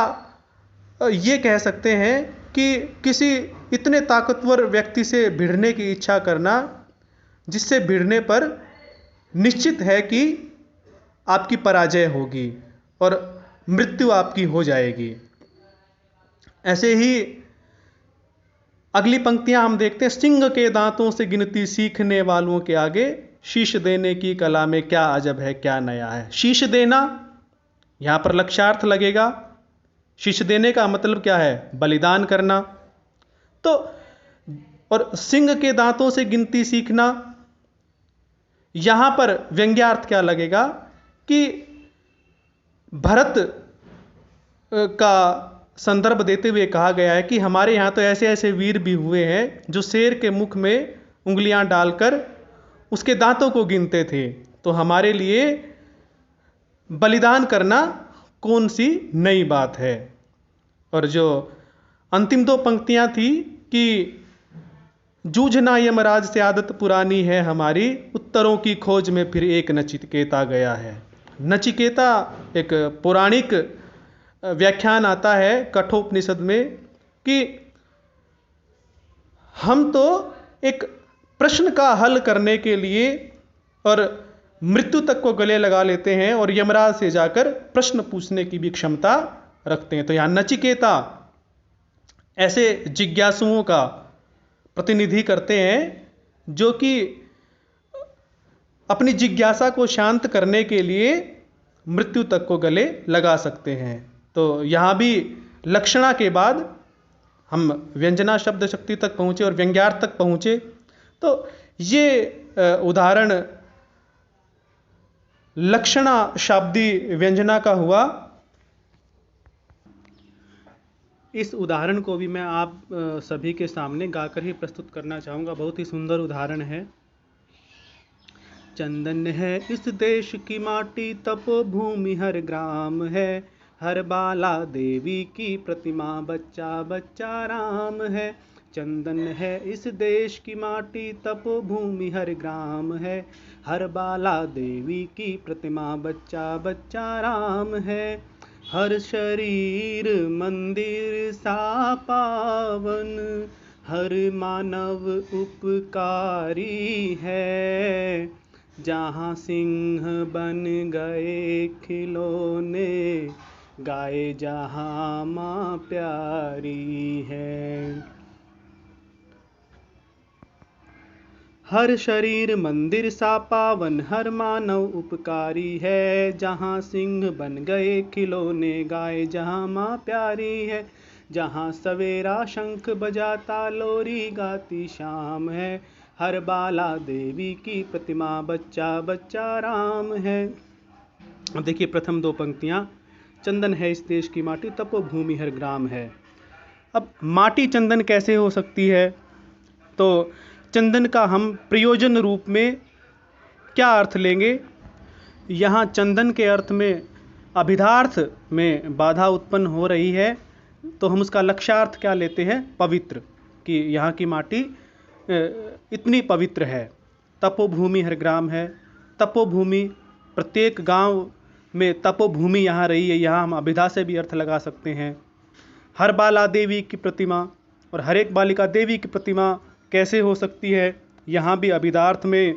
ये कह सकते हैं कि किसी इतने ताकतवर व्यक्ति से भिड़ने की इच्छा करना जिससे भिड़ने पर निश्चित है कि आपकी पराजय होगी और मृत्यु आपकी हो जाएगी। ऐसे ही अगली पंक्तियां हम देखते हैं। सिंह के दांतों से गिनती सीखने वालों के आगे, शीश देने की कला में क्या अजब है, क्या नया है। शीश देना, यहां पर लक्ष्यार्थ लगेगा। शीश देने का मतलब क्या है, बलिदान करना। तो और सिंह के दांतों से गिनती सीखना, यहां पर व्यंग्यार्थ क्या लगेगा कि भरत का संदर्भ देते हुए कहा गया है कि हमारे यहाँ तो ऐसे ऐसे वीर भी हुए हैं जो शेर के मुख में उंगलियां डालकर उसके दांतों को गिनते थे, तो हमारे लिए बलिदान करना कौन सी नई बात है। और जो अंतिम दो पंक्तियां थी कि जूझना यमराज से आदत पुरानी है हमारी, उत्तरों की खोज में फिर एक नचिकेता गया है। नचिकेता एक पौराणिक व्याख्यान आता है कठोपनिषद में कि हम तो एक प्रश्न का हल करने के लिए और मृत्यु तक को गले लगा लेते हैं और यमराज से जाकर प्रश्न पूछने की भी क्षमता रखते हैं। तो यहाँ नचिकेता ऐसे जिज्ञासुओं का प्रतिनिधि करते हैं जो कि अपनी जिज्ञासा को शांत करने के लिए मृत्यु तक को गले लगा सकते हैं। तो यहाँ भी लक्षणा के बाद हम व्यंजना शब्द शक्ति तक पहुँचे और व्यंग्यार्थ तक पहुँचे। तो ये उदाहरण लक्षणा शाब्दी व्यंजना का हुआ। इस उदाहरण को भी मैं आप सभी के सामने गाकर ही प्रस्तुत करना चाहूँगा। बहुत ही सुंदर उदाहरण है। चंदन है इस देश की माटी, तपोभूमि हर ग्राम है, हर बाला देवी की प्रतिमा, बच्चा बच्चा राम है। चंदन है इस देश की माटी, तपोभूमि हर ग्राम है, हर बाला देवी की प्रतिमा, बच्चा बच्चा राम है। हर शरीर मंदिर सा पावन, हर मानव उपकारी है, जहाँ सिंह बन गए खिलौने, गाए जहाँ माँ प्यारी है। हर शरीर मंदिर सा पावन, हर मानव उपकारी है, जहाँ सिंह बन गए खिलौने, गाए जहाँ माँ प्यारी है। जहाँ सवेरा शंख बजाता लोरी गाती शाम है, हर बाला देवी की प्रतिमा, बच्चा बच्चा राम है। अब देखिए प्रथम दो पंक्तियाँ, चंदन है इस देश की माटी, तपोभूमि हर ग्राम है। अब माटी चंदन कैसे हो सकती है? तो चंदन का हम प्रयोजन रूप में क्या अर्थ लेंगे? यहाँ चंदन के अर्थ में अभिधार्थ में बाधा उत्पन्न हो रही है, तो हम उसका लक्ष्यार्थ क्या लेते हैं? पवित्र, कि यहाँ की माटी इतनी पवित्र है। तपोभूमि हर ग्राम है। तपोभूमि, प्रत्येक गांव में तपोभूमि यहाँ रही है, यहाँ हम अभिधा से भी अर्थ लगा सकते हैं। हर बाला देवी की प्रतिमा, और हर एक बालिका देवी की प्रतिमा कैसे हो सकती है? यहाँ भी अभिधार्थ में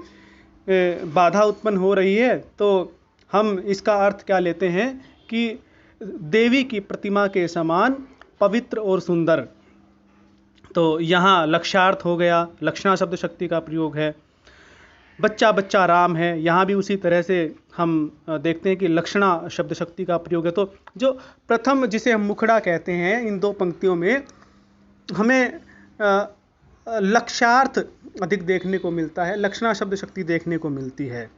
बाधा उत्पन्न हो रही है, तो हम इसका अर्थ क्या लेते हैं कि देवी की प्रतिमा के समान पवित्र और सुंदर। तो यहाँ लक्ष्यार्थ हो गया, लक्षणा शब्द शक्ति का प्रयोग है। बच्चा बच्चा राम है, यहाँ भी उसी तरह से हम देखते हैं कि लक्षणा शब्द शक्ति का प्रयोग है। तो जो प्रथम जिसे हम मुखड़ा कहते हैं, इन दो पंक्तियों में हमें लक्ष्यार्थ अधिक देखने को मिलता है, लक्षणा शब्द शक्ति देखने को मिलती है।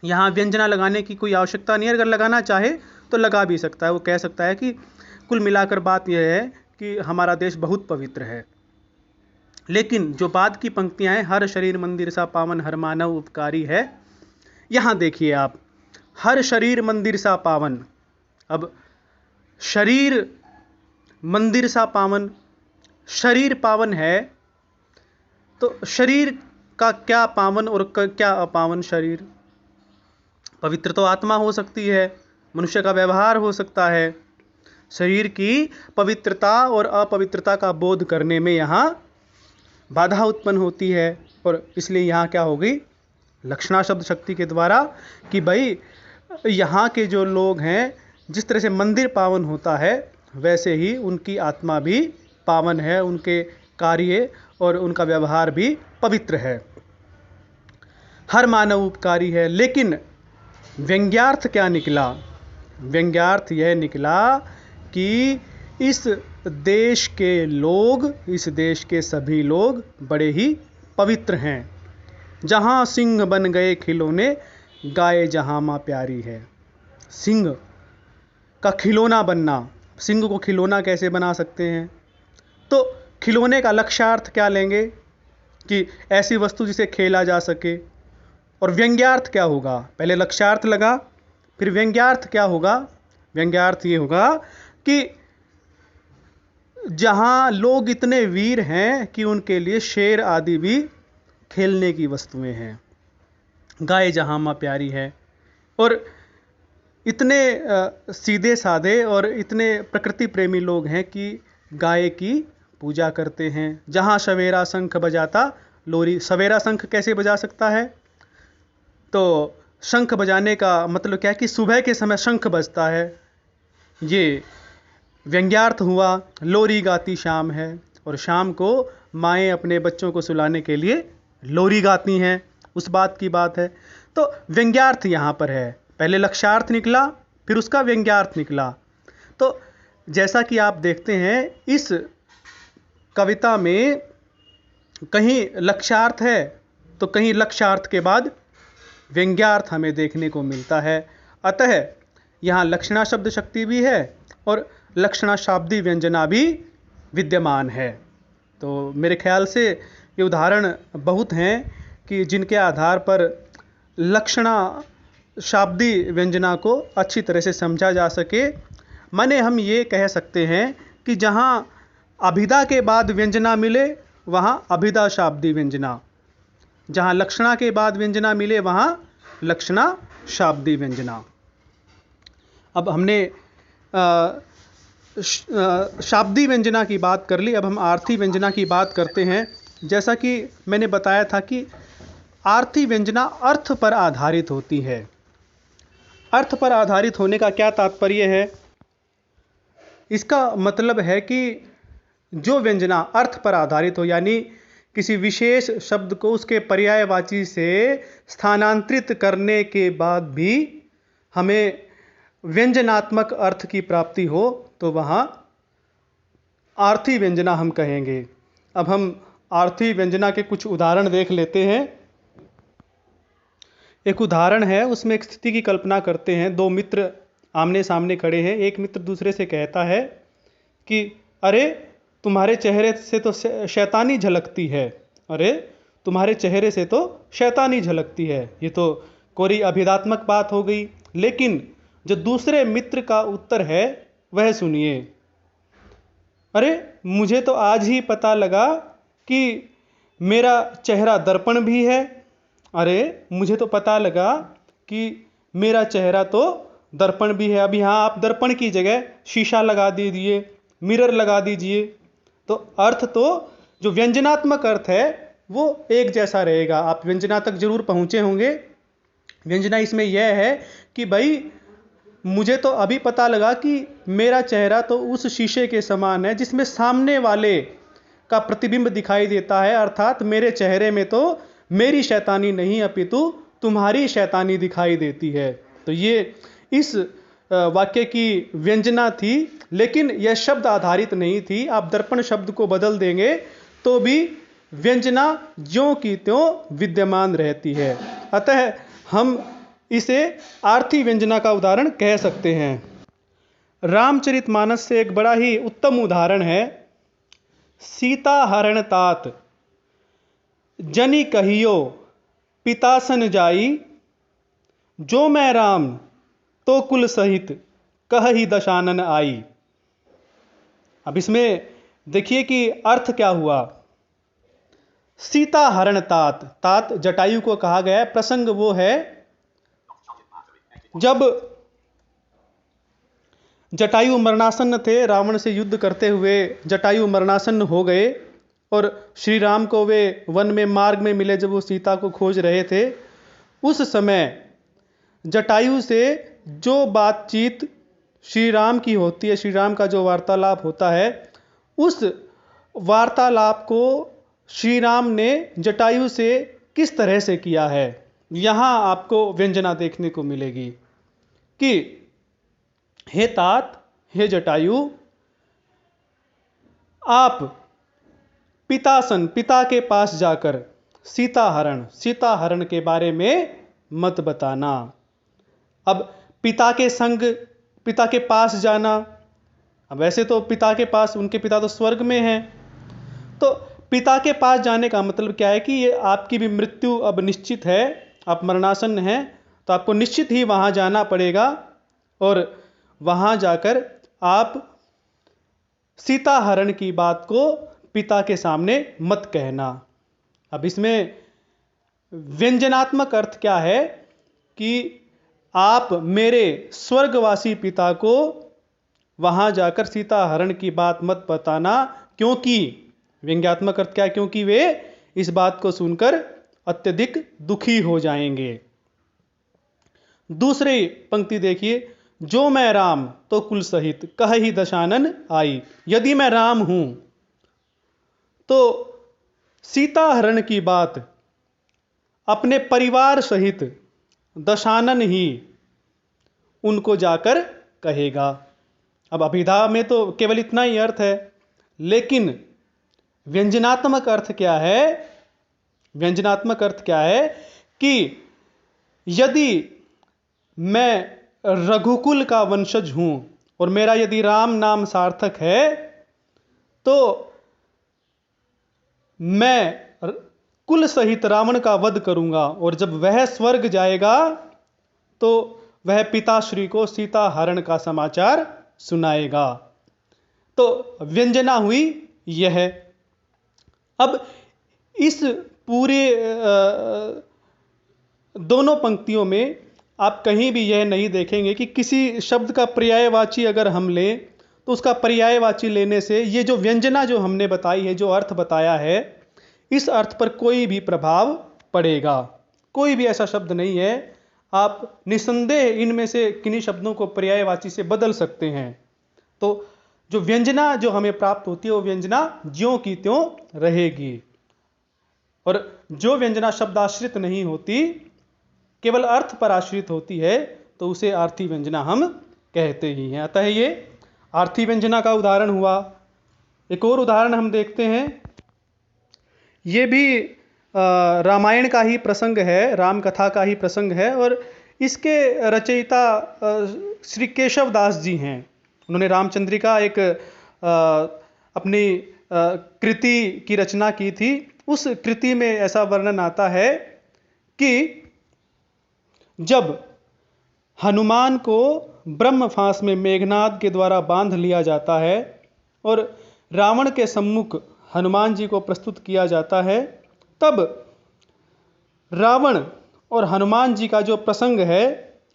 यहाँ व्यंजना लगाने की कोई आवश्यकता नहीं है, अगर लगाना चाहे तो लगा भी सकता है। वो कह सकता है कि कुल मिलाकर बात यह है कि हमारा देश बहुत पवित्र है। लेकिन जो बाद की पंक्तियाँ हैं, हर शरीर मंदिर सा पावन, हर मानव उपकारी है, यहाँ देखिए आप, हर शरीर मंदिर सा पावन। अब शरीर मंदिर सा पावन, शरीर पावन है, तो शरीर का क्या पावन और क्या अपावन? शरीर पवित्र तो आत्मा हो सकती है, मनुष्य का व्यवहार हो सकता है। शरीर की पवित्रता और अपवित्रता का बोध करने में यहाँ बाधा उत्पन्न होती है, और इसलिए यहाँ क्या होगी? लक्षणा शब्द शक्ति के द्वारा कि भाई यहाँ के जो लोग हैं, जिस तरह से मंदिर पावन होता है वैसे ही उनकी आत्मा भी पावन है, उनके कार्य और उनका व्यवहार भी पवित्र है। हर मानव उपकारी है। लेकिन व्यंग्यार्थ क्या निकला? व्यंग्यार्थ यह निकला कि इस देश के लोग, इस देश के सभी लोग बड़े ही पवित्र हैं। जहाँ सिंह बन गए खिलौने, गाए जहाँ माँ प्यारी है। सिंह का खिलौना बनना, सिंह को खिलौना कैसे बना सकते हैं, तो खिलौने का लक्ष्यार्थ क्या लेंगे कि ऐसी वस्तु जिसे खेला जा सके। और व्यंग्यार्थ क्या होगा, पहले लक्ष्यार्थ लगा, फिर व्यंग्यार्थ क्या होगा, व्यंग्यार्थ ये होगा कि जहां लोग इतने वीर हैं कि उनके लिए शेर आदि भी खेलने की वस्तुएं हैं, गाय जहां मां प्यारी है, और इतने सीधे साधे और इतने प्रकृति प्रेमी लोग हैं कि गाय की पूजा करते हैं। जहां सवेरा शंख बजाता लोरी, सवेरा शंख कैसे बजा सकता है, तो शंख बजाने का मतलब क्या है कि सुबह के समय शंख बजता है, ये व्यंग्यार्थ हुआ। लोरी गाती शाम है, और शाम को माएँ अपने बच्चों को सुलाने के लिए लोरी गाती हैं, उस बात की बात है। तो व्यंग्यार्थ यहाँ पर है, पहले लक्ष्यार्थ निकला फिर उसका व्यंग्यार्थ निकला। तो जैसा कि आप देखते हैं इस कविता में कहीं लक्ष्यार्थ है तो कहीं लक्ष्यार्थ के बाद व्यंग्यार्थ हमें देखने को मिलता है। अतः यहाँ लक्षणा शब्द शक्ति भी है और लक्षणा शाब्दी व्यंजना भी विद्यमान है। तो मेरे ख्याल से ये उदाहरण बहुत हैं कि जिनके आधार पर लक्षणा शाब्दी व्यंजना को अच्छी तरह से समझा जा सके। माने हम ये कह सकते हैं कि जहाँ अभिधा के बाद व्यंजना मिले वहाँ अभिधा शाब्दी व्यंजना, जहाँ लक्षणा के बाद व्यंजना मिले वहाँ लक्षणा शाब्दी व्यंजना। अब हमने शाब्दी व्यंजना की बात कर ली, अब हम आर्थी व्यंजना की बात करते हैं। जैसा कि मैंने बताया था कि आर्थी व्यंजना अर्थ पर आधारित होती है। अर्थ पर आधारित होने का क्या तात्पर्य है, इसका मतलब है कि जो व्यंजना अर्थ पर आधारित हो, यानी किसी विशेष शब्द को उसके पर्यायवाची से स्थानांतरित करने के बाद भी हमें व्यंजनात्मक अर्थ की प्राप्ति हो, तो वहाँ आर्थी व्यंजना हम कहेंगे। अब हम आर्थी व्यंजना के कुछ उदाहरण देख लेते हैं। एक उदाहरण है, उसमें एक स्थिति की कल्पना करते हैं। दो मित्र आमने सामने खड़े हैं। एक मित्र दूसरे से कहता है कि अरे तुम्हारे चेहरे से तो शैतानी झलकती है, अरे तुम्हारे चेहरे से तो शैतानी झलकती है। ये तो कोई अभिधात्मक बात हो गई। लेकिन जो दूसरे मित्र का उत्तर है वह सुनिए, अरे मुझे तो आज ही पता लगा कि मेरा चेहरा दर्पण भी है, अरे मुझे तो पता लगा कि मेरा चेहरा तो दर्पण भी है। अब यहाँ आप दर्पण की जगह शीशा लगा दीजिए, मिरर लगा दीजिए, तो अर्थ तो जो व्यंजनात्मक अर्थ है वो एक जैसा रहेगा। आप व्यंजना तक जरूर पहुँचे होंगे। व्यंजना इसमें यह है कि भाई मुझे तो अभी पता लगा कि मेरा चेहरा तो उस शीशे के समान है जिसमें सामने वाले का प्रतिबिंब दिखाई देता है, अर्थात मेरे चेहरे में तो मेरी शैतानी नहीं अपितु तुम्हारी शैतानी दिखाई देती है। तो ये इस वाक्य की व्यंजना थी, लेकिन यह शब्द आधारित नहीं थी। आप दर्पण शब्द को बदल देंगे तो भी व्यंजना ज्यों की त्यों विद्यमान रहती है। अतः हम इसे आर्थी व्यंजना का उदाहरण कह सकते हैं। रामचरितमानस से एक बड़ा ही उत्तम उदाहरण है। सीता हरण तात जनि कहियो पितासन जाई, जो मैं राम तो कुल सहित कहहि दशानन आई। अब इसमें देखिए कि अर्थ क्या हुआ। सीता हरण तात, तात जटायु को कहा गया है। प्रसंग वो है जब जटायु मरणासन्न थे, रावण से युद्ध करते हुए जटायु मरणासन्न हो गए और श्री राम को वे वन में मार्ग में मिले जब वो सीता को खोज रहे थे। उस समय जटायु से जो बातचीत श्री राम की होती है, श्री राम का जो वार्तालाप होता है, उस वार्तालाप को श्री राम ने जटायु से किस तरह से किया है, यहाँ आपको व्यंजना देखने को मिलेगी कि हे तात, हे जटायु, आप पितासन, पिता के पास जाकर सीता हरण के बारे में मत बताना। अब पिता के संग पिता के पास जाना। अब वैसे तो पिता के पास, उनके पिता तो स्वर्ग में हैं, तो पिता के पास जाने का मतलब क्या है कि ये आपकी भी मृत्यु अब निश्चित है, आप मरणासन्न हैं, तो आपको निश्चित ही वहाँ जाना पड़ेगा और वहाँ जाकर आप सीता हरण की बात को पिता के सामने मत कहना। अब इसमें व्यंजनात्मक अर्थ क्या है कि आप मेरे स्वर्गवासी पिता को वहाँ जाकर सीता हरण की बात मत बताना, क्योंकि व्यंग्यात्मक अर्थ क्या है, क्योंकि वे इस बात को सुनकर अत्यधिक दुखी हो जाएंगे। दूसरी पंक्ति देखिए, जो मैं राम तो कुल सहित कहहि दशानन आई। यदि मैं राम हूं तो सीता हरण की बात अपने परिवार सहित दशानन ही उनको जाकर कहेगा। अब अभिधा में तो केवल इतना ही अर्थ है, लेकिन व्यंजनात्मक अर्थ क्या है? व्यंजनात्मक अर्थ क्या है कि यदि मैं रघुकुल का वंशज हूं और मेरा यदि राम नाम सार्थक है, तो मैं कुल सहित रावण का वध करूंगा, और जब वह स्वर्ग जाएगा तो वह पिताश्री को सीता हरण का समाचार सुनाएगा। तो व्यंजना हुई यह। अब इस पूरे दोनों पंक्तियों में आप कहीं भी यह नहीं देखेंगे कि किसी शब्द का पर्यायवाची अगर हम लें तो उसका पर्यायवाची लेने से ये जो व्यंजना जो हमने बताई है, जो अर्थ बताया है, इस अर्थ पर कोई भी प्रभाव पड़ेगा। कोई भी ऐसा शब्द नहीं है, आप निसंदेह इनमें से किन्हीं शब्दों को पर्यायवाची से बदल सकते हैं। तो जो व्यंजना जो हमें प्राप्त होती है वो व्यंजना ज्यों की त्यों रहेगी, और जो व्यंजना शब्दाश्रित नहीं होती, केवल अर्थ पर आश्रित होती है, तो उसे आर्थी व्यंजना हम कहते ही हैं। अतः ये आर्थी व्यंजना का उदाहरण हुआ। एक और उदाहरण हम देखते हैं, ये भी रामायण का ही प्रसंग है, राम कथा का ही प्रसंग है, और इसके रचयिता श्री केशव दास जी हैं। उन्होंने रामचंद्रिका एक अपनी कृति की रचना की थी। उस कृति में ऐसा वर्णन आता है कि जब हनुमान को ब्रह्म फांस में मेघनाद के द्वारा बांध लिया जाता है और रावण के सम्मुख हनुमान जी को प्रस्तुत किया जाता है, तब रावण और हनुमान जी का जो प्रसंग है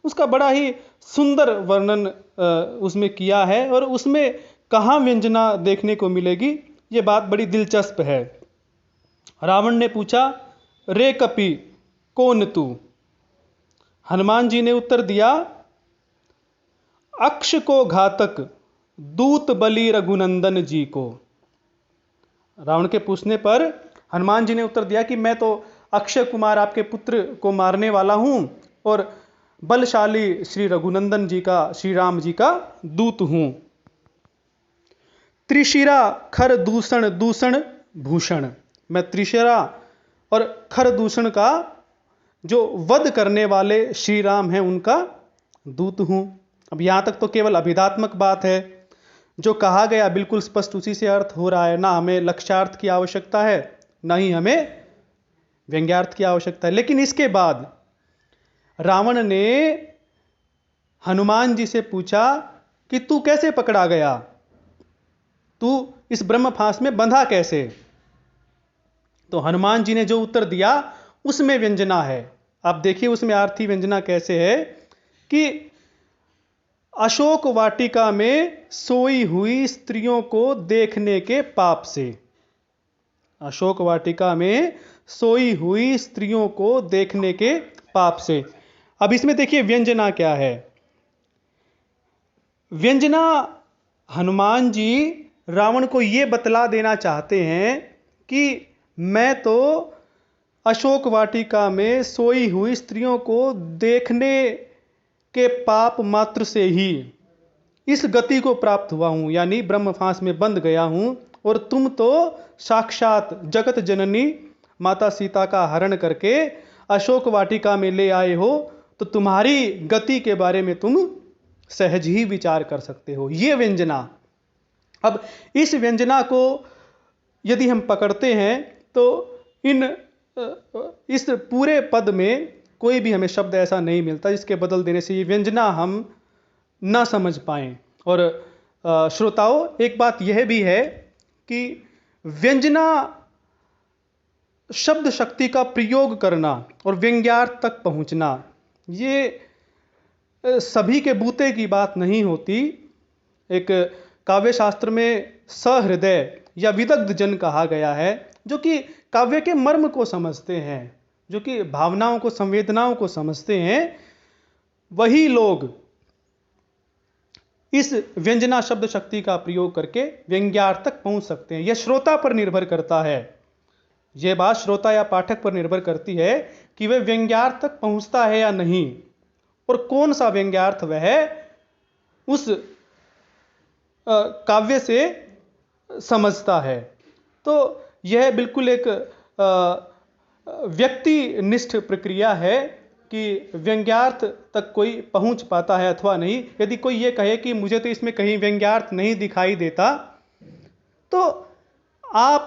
उसका बड़ा ही सुंदर वर्णन उसमें किया है, और उसमें कहाँ व्यंजना देखने को मिलेगी, ये बात बड़ी दिलचस्प है। रावण ने पूछा, रे कपि कौन तू? हनुमान जी ने उत्तर दिया, अक्ष को घातक दूत बलि रघुनंदन जी को। रावण के पूछने पर हनुमान जी ने उत्तर दिया कि मैं तो अक्षय कुमार आपके पुत्र को मारने वाला हूं और बलशाली श्री रघुनंदन जी का, श्री राम जी का दूत हूं। त्रिशिरा खर दूषण दूषण भूषण, मैं त्रिशिरा और खर दूषण का जो वध करने वाले श्री राम हैं उनका दूत हूं। अब यहां तक तो केवल अभिधात्मक बात है, जो कहा गया बिल्कुल स्पष्ट उसी से अर्थ हो रहा है। ना हमें लक्ष्यार्थ की आवश्यकता है, ना ही हमें व्यंग्यार्थ की आवश्यकता है। लेकिन इसके बाद रावण ने हनुमान जी से पूछा कि तू कैसे पकड़ा गया, तू इस ब्रह्म फांस में बंधा कैसे? तो हनुमान जी ने जो उत्तर दिया उसमें व्यंजना है। आप देखिए उसमें आर्थी व्यंजना कैसे है कि अशोक वाटिका में सोई हुई स्त्रियों को देखने के पाप से, अशोक वाटिका में सोई हुई स्त्रियों को देखने के पाप से। अब इसमें देखिए व्यंजना क्या है। व्यंजना हनुमान जी रावण को यह बतला देना चाहते हैं कि मैं तो अशोक वाटिका में सोई हुई स्त्रियों को देखने के पाप मात्र से ही इस गति को प्राप्त हुआ हूं, यानी ब्रह्म फांस में बंध गया हूं, और तुम तो साक्षात जगत जननी माता सीता का हरण करके अशोक वाटिका में ले आए हो, तो तुम्हारी गति के बारे में तुम सहज ही विचार कर सकते हो। ये व्यंजना, अब इस व्यंजना को यदि हम पकड़ते हैं तो इस पूरे पद में कोई भी हमें शब्द ऐसा नहीं मिलता जिसके बदल देने से ये व्यंजना हम ना समझ पाएं। और श्रोताओं, एक बात यह भी है कि व्यंजना शब्द शक्ति का प्रयोग करना और व्यंग्यार्थ तक पहुंचना, ये सभी के बूते की बात नहीं होती। एक काव्य शास्त्र में सहृदय या विदग्ध जन कहा गया है, जो कि काव्य के मर्म को समझते हैं, जो कि भावनाओं को, संवेदनाओं को समझते हैं, वही लोग इस व्यंजना शब्द शक्ति का प्रयोग करके व्यंग्यार्थ तक पहुंच सकते हैं। यह श्रोता पर निर्भर करता है, यह बात श्रोता या पाठक पर निर्भर करती है कि वह व्यंग्यार्थ तक पहुंचता है या नहीं, और कौन सा व्यंग्यार्थ वह उस काव्य से समझता है। तो यह बिल्कुल एक व्यक्तिनिष्ठ प्रक्रिया है कि व्यंग्यार्थ तक कोई पहुंच पाता है अथवा नहीं। यदि कोई ये कहे कि मुझे तो इसमें कहीं व्यंग्यार्थ नहीं दिखाई देता, तो आप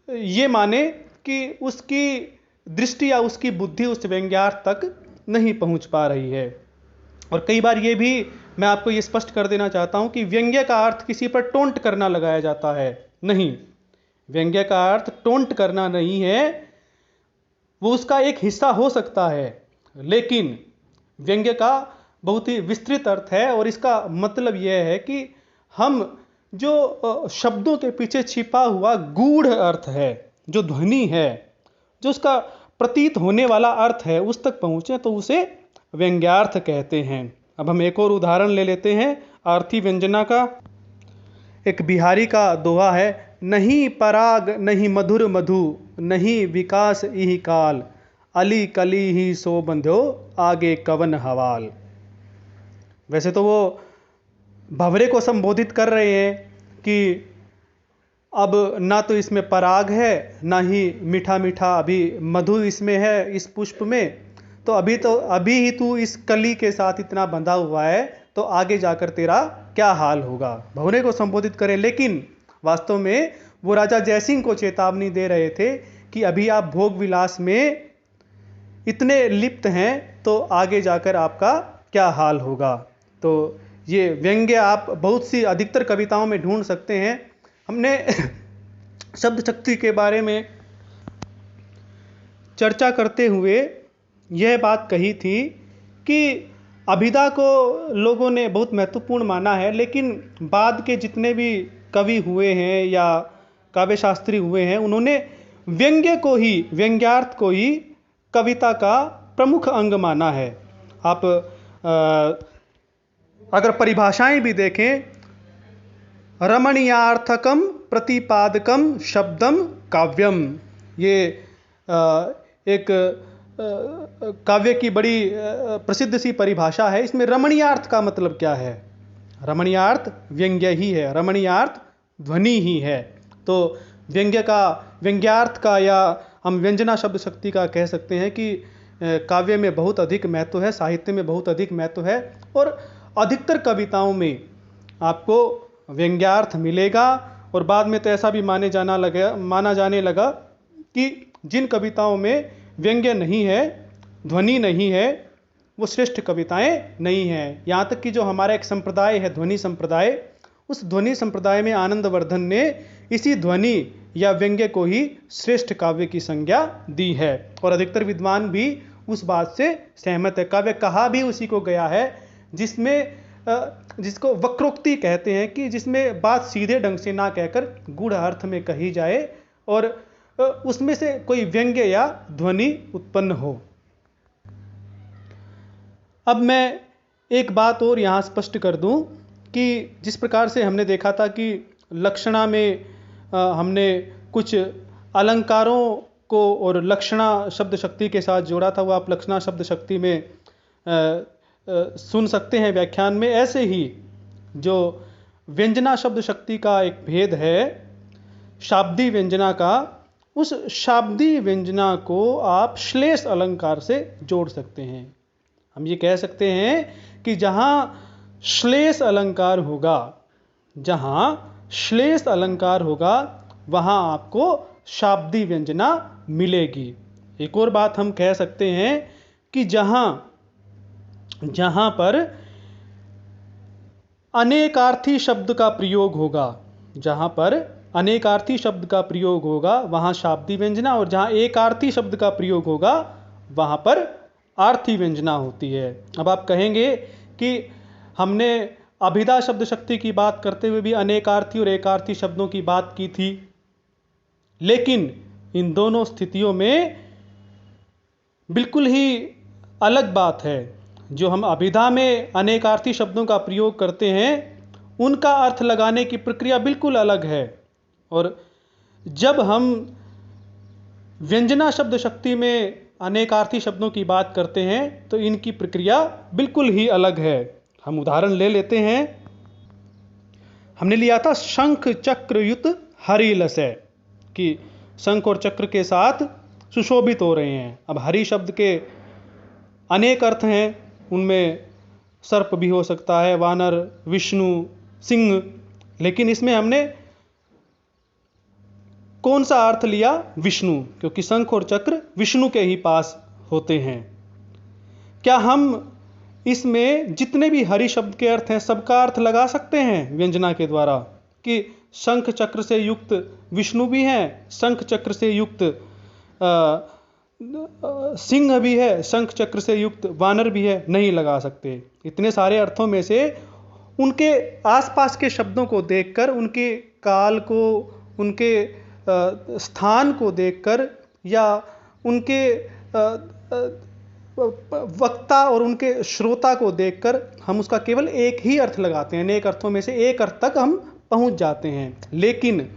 ये माने कि उसकी दृष्टि या उसकी बुद्धि उस व्यंग्यार्थ तक नहीं पहुंच पा रही है। और कई बार ये भी मैं आपको ये स्पष्ट कर देना चाहता हूं कि व्यंग्य का अर्थ किसी पर टोंट करना लगाया जाता है, नहीं। व्यंग्य का अर्थ टोंट करना नहीं है, वो उसका एक हिस्सा हो सकता है, लेकिन व्यंग्य का बहुत ही विस्तृत अर्थ है। और इसका मतलब यह है कि हम जो शब्दों के पीछे छिपा हुआ गूढ़ अर्थ है, जो ध्वनि है, जो उसका प्रतीत होने वाला अर्थ है, उस तक पहुंचे तो उसे व्यंग्यार्थ कहते हैं। अब हम एक और उदाहरण ले लेते हैं आरती व्यंजना का। एक बिहारी का दोहा है, नहीं पराग नहीं मधुर मधु, नहीं विकास इहि काल, अली कली ही सो बंध्यो, आगे कवन हवाल। वैसे तो वो भंवरे को संबोधित कर रहे हैं कि अब ना तो इसमें पराग है, ना ही मीठा मीठा अभी मधु इसमें है, इस पुष्प में, तो अभी ही तू इस कली के साथ इतना बंधा हुआ है, तो आगे जाकर तेरा क्या हाल होगा। भंवरे को संबोधित करें, लेकिन वास्तव में वो राजा जयसिंह को चेतावनी दे रहे थे कि अभी आप भोग विलास में इतने लिप्त हैं, तो आगे जाकर आपका क्या हाल होगा। तो ये व्यंग्य आप बहुत सी अधिकतर कविताओं में ढूंढ सकते हैं। हमने शब्द शक्ति के बारे में चर्चा करते हुए यह बात कही थी कि अभिधा को लोगों ने बहुत महत्वपूर्ण माना है, लेकिन बाद के जितने भी कवि हुए हैं या काव्य शास्त्री हुए हैं, उन्होंने व्यंग्य को ही, व्यंग्यार्थ को ही कविता का प्रमुख अंग माना है। आप अगर परिभाषाएं भी देखें, रमणीयार्थकम प्रतिपादकम शब्दम काव्यम, ये एक काव्य की बड़ी प्रसिद्ध सी परिभाषा है। इसमें रमणीयार्थ का मतलब क्या है? रमणीयार्थ व्यंग्य ही है, रमणीयार्थ ध्वनि ही है। तो व्यंग्यार्थ का, या हम व्यंजना शब्द शक्ति का कह सकते हैं कि काव्य में बहुत अधिक महत्व है, साहित्य में बहुत अधिक महत्व है, और अधिकतर कविताओं में आपको व्यंग्यार्थ मिलेगा। और बाद में तो ऐसा भी माना जाने लगा कि जिन कविताओं में व्यंग्य नहीं है, ध्वनि नहीं है, वो श्रेष्ठ कविताएं नहीं हैं। यहाँ तक कि जो हमारा एक संप्रदाय है, ध्वनि संप्रदाय, उस ध्वनि संप्रदाय में आनंदवर्धन ने इसी ध्वनि या व्यंग्य को ही श्रेष्ठ काव्य की संज्ञा दी है। और अधिकतर विद्वान भी उस बात से सहमत है। काव्य कहा भी उसी को गया है जिसको वक्रोक्ति कहते हैं, कि जिसमें बात सीधे ढंग से ना कहकर गूढ़ अर्थ में कही जाए और उसमें से कोई व्यंग्य या ध्वनि उत्पन्न हो। अब मैं एक बात और यहाँ स्पष्ट कर दूं कि जिस प्रकार से हमने देखा था कि लक्षणा में हमने कुछ अलंकारों को और लक्षणा शब्द शक्ति के साथ जोड़ा था, वो आप लक्षणा शब्द शक्ति में सुन सकते हैं व्याख्यान में। ऐसे ही जो व्यंजना शब्द शक्ति का एक भेद है शाब्दी व्यंजना का, उस शाब्दी व्यंजना को आप श्लेष अलंकार से जोड़ सकते हैं। हम ये कह सकते हैं कि जहाँ श्लेष अलंकार होगा, जहां श्लेष अलंकार होगा वहां आपको शाब्दी व्यंजना मिलेगी। एक और बात हम कह सकते हैं कि जहां पर अनेकार्थी शब्द का प्रयोग होगा, जहां पर अनेकार्थी शब्द का प्रयोग होगा वहां शाब्दी व्यंजना, और जहां एकार्थी शब्द का प्रयोग होगा वहां पर आर्थी व्यंजना होती है। अब आप कहेंगे कि हमने अभिधा शब्द शक्ति की बात करते हुए भी अनेकार्थी और एकार्थी शब्दों की बात की थी, लेकिन इन दोनों स्थितियों में बिल्कुल ही अलग बात है। जो हम अभिधा में अनेकार्थी शब्दों का प्रयोग करते हैं उनका अर्थ लगाने की प्रक्रिया बिल्कुल अलग है, और जब हम व्यंजना शब्द शक्ति में अनेकार्थी शब्दों की बात करते हैं तो इनकी प्रक्रिया बिल्कुल ही अलग है। हम उदाहरण ले लेते हैं। हमने लिया था शंख चक्र युत हरि लसय, कि शंख और चक्र के साथ सुशोभित हो रहे हैं। अब हरि शब्द के अनेक अर्थ हैं, उनमें सर्प भी हो सकता है, वानर, विष्णु, सिंह, लेकिन इसमें हमने कौन सा अर्थ लिया? विष्णु, क्योंकि शंख और चक्र विष्णु के ही पास होते हैं। क्या हम इसमें जितने भी हरि शब्द के अर्थ हैं सबका अर्थ लगा सकते हैं व्यंजना के द्वारा, कि शंख चक्र से युक्त विष्णु भी हैं, शंख चक्र से युक्त सिंह भी है, शंख चक्र से युक्त वानर भी है? नहीं लगा सकते। इतने सारे अर्थों में से उनके आसपास के शब्दों को देखकर, उनके काल को, उनके स्थान को देखकर, या उनके वक्ता और उनके श्रोता को देखकर हम उसका केवल एक ही अर्थ लगाते हैं। अनेक अर्थों में से एक अर्थ तक हम पहुंच जाते हैं। लेकिन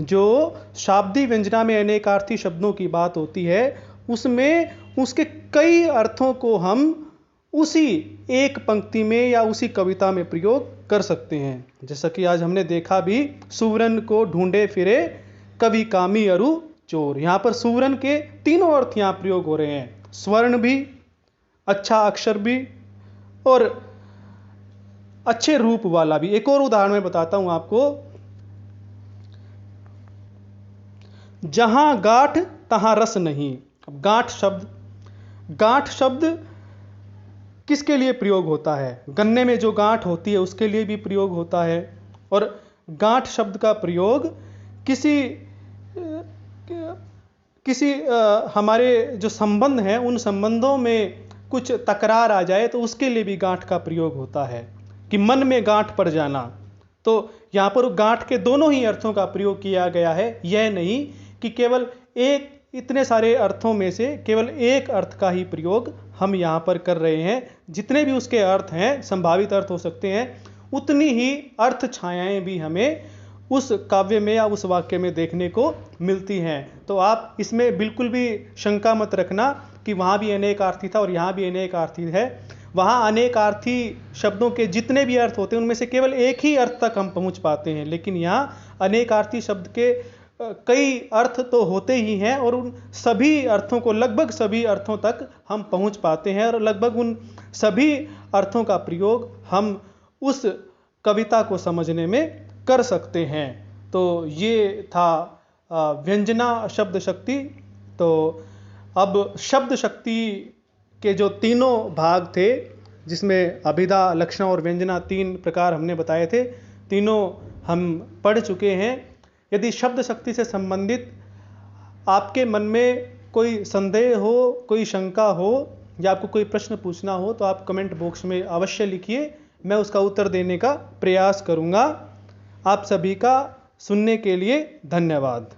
जो शाब्दी व्यंजना में अनेकार्थी शब्दों की बात होती है उसमें उसके कई अर्थों को हम उसी एक पंक्ति में या उसी कविता में प्रयोग कर सकते हैं। जैसा कि आज हमने देखा भी, सुवर्ण को ढूंढे फिरे कवि कामी अरु चोर। यहाँ पर सुवर्ण के तीनों अर्थ यहाँ प्रयोग हो रहे हैं, स्वर्ण भी, अच्छा अक्षर भी, और अच्छे रूप वाला भी। एक और उदाहरण मैं बताता हूं आपको। जहां गांठ तहां रस नहीं। अब गांठ शब्द किसके लिए प्रयोग होता है? गन्ने में जो गांठ होती है उसके लिए भी प्रयोग होता है, और गांठ शब्द का प्रयोग किसी हमारे जो संबंध हैं उन संबंधों में कुछ तकरार आ जाए तो उसके लिए भी गांठ का प्रयोग होता है, कि मन में गांठ पड़ जाना। तो यहाँ पर गांठ के दोनों ही अर्थों का प्रयोग किया गया है। यह नहीं कि केवल एक, इतने सारे अर्थों में से केवल एक अर्थ का ही प्रयोग हम यहाँ पर कर रहे हैं। जितने भी उसके अर्थ हैं, संभावित अर्थ हो सकते हैं, उतनी ही अर्थ छायाएं भी हमें उस काव्य में या उस वाक्य में देखने को मिलती हैं। तो आप इसमें बिल्कुल भी शंका मत रखना कि वहाँ भी अनेकार्थी था और यहाँ भी अनेकार्थी है। वहाँ अनेकार्थी शब्दों के जितने भी अर्थ होते हैं उनमें से केवल एक ही अर्थ तक हम पहुँच पाते हैं, लेकिन यहाँ अनेकार्थी शब्द के कई अर्थ तो होते ही हैं, और उन सभी अर्थों को, लगभग सभी अर्थों तक हम पहुँच पाते हैं, और लगभग उन सभी अर्थों का प्रयोग हम उस कविता को समझने में कर सकते हैं। तो ये था व्यंजना शब्द शक्ति। तो अब शब्द शक्ति के जो तीनों भाग थे, जिसमें अभिधा, लक्षण और व्यंजना, तीन प्रकार हमने बताए थे, तीनों हम पढ़ चुके हैं। यदि शब्द शक्ति से संबंधित आपके मन में कोई संदेह हो, कोई शंका हो, या आपको कोई प्रश्न पूछना हो तो आप कमेंट बॉक्स में अवश्य लिखिए, मैं उसका उत्तर देने का प्रयास करूंगा। आप सभी का सुनने के लिए धन्यवाद।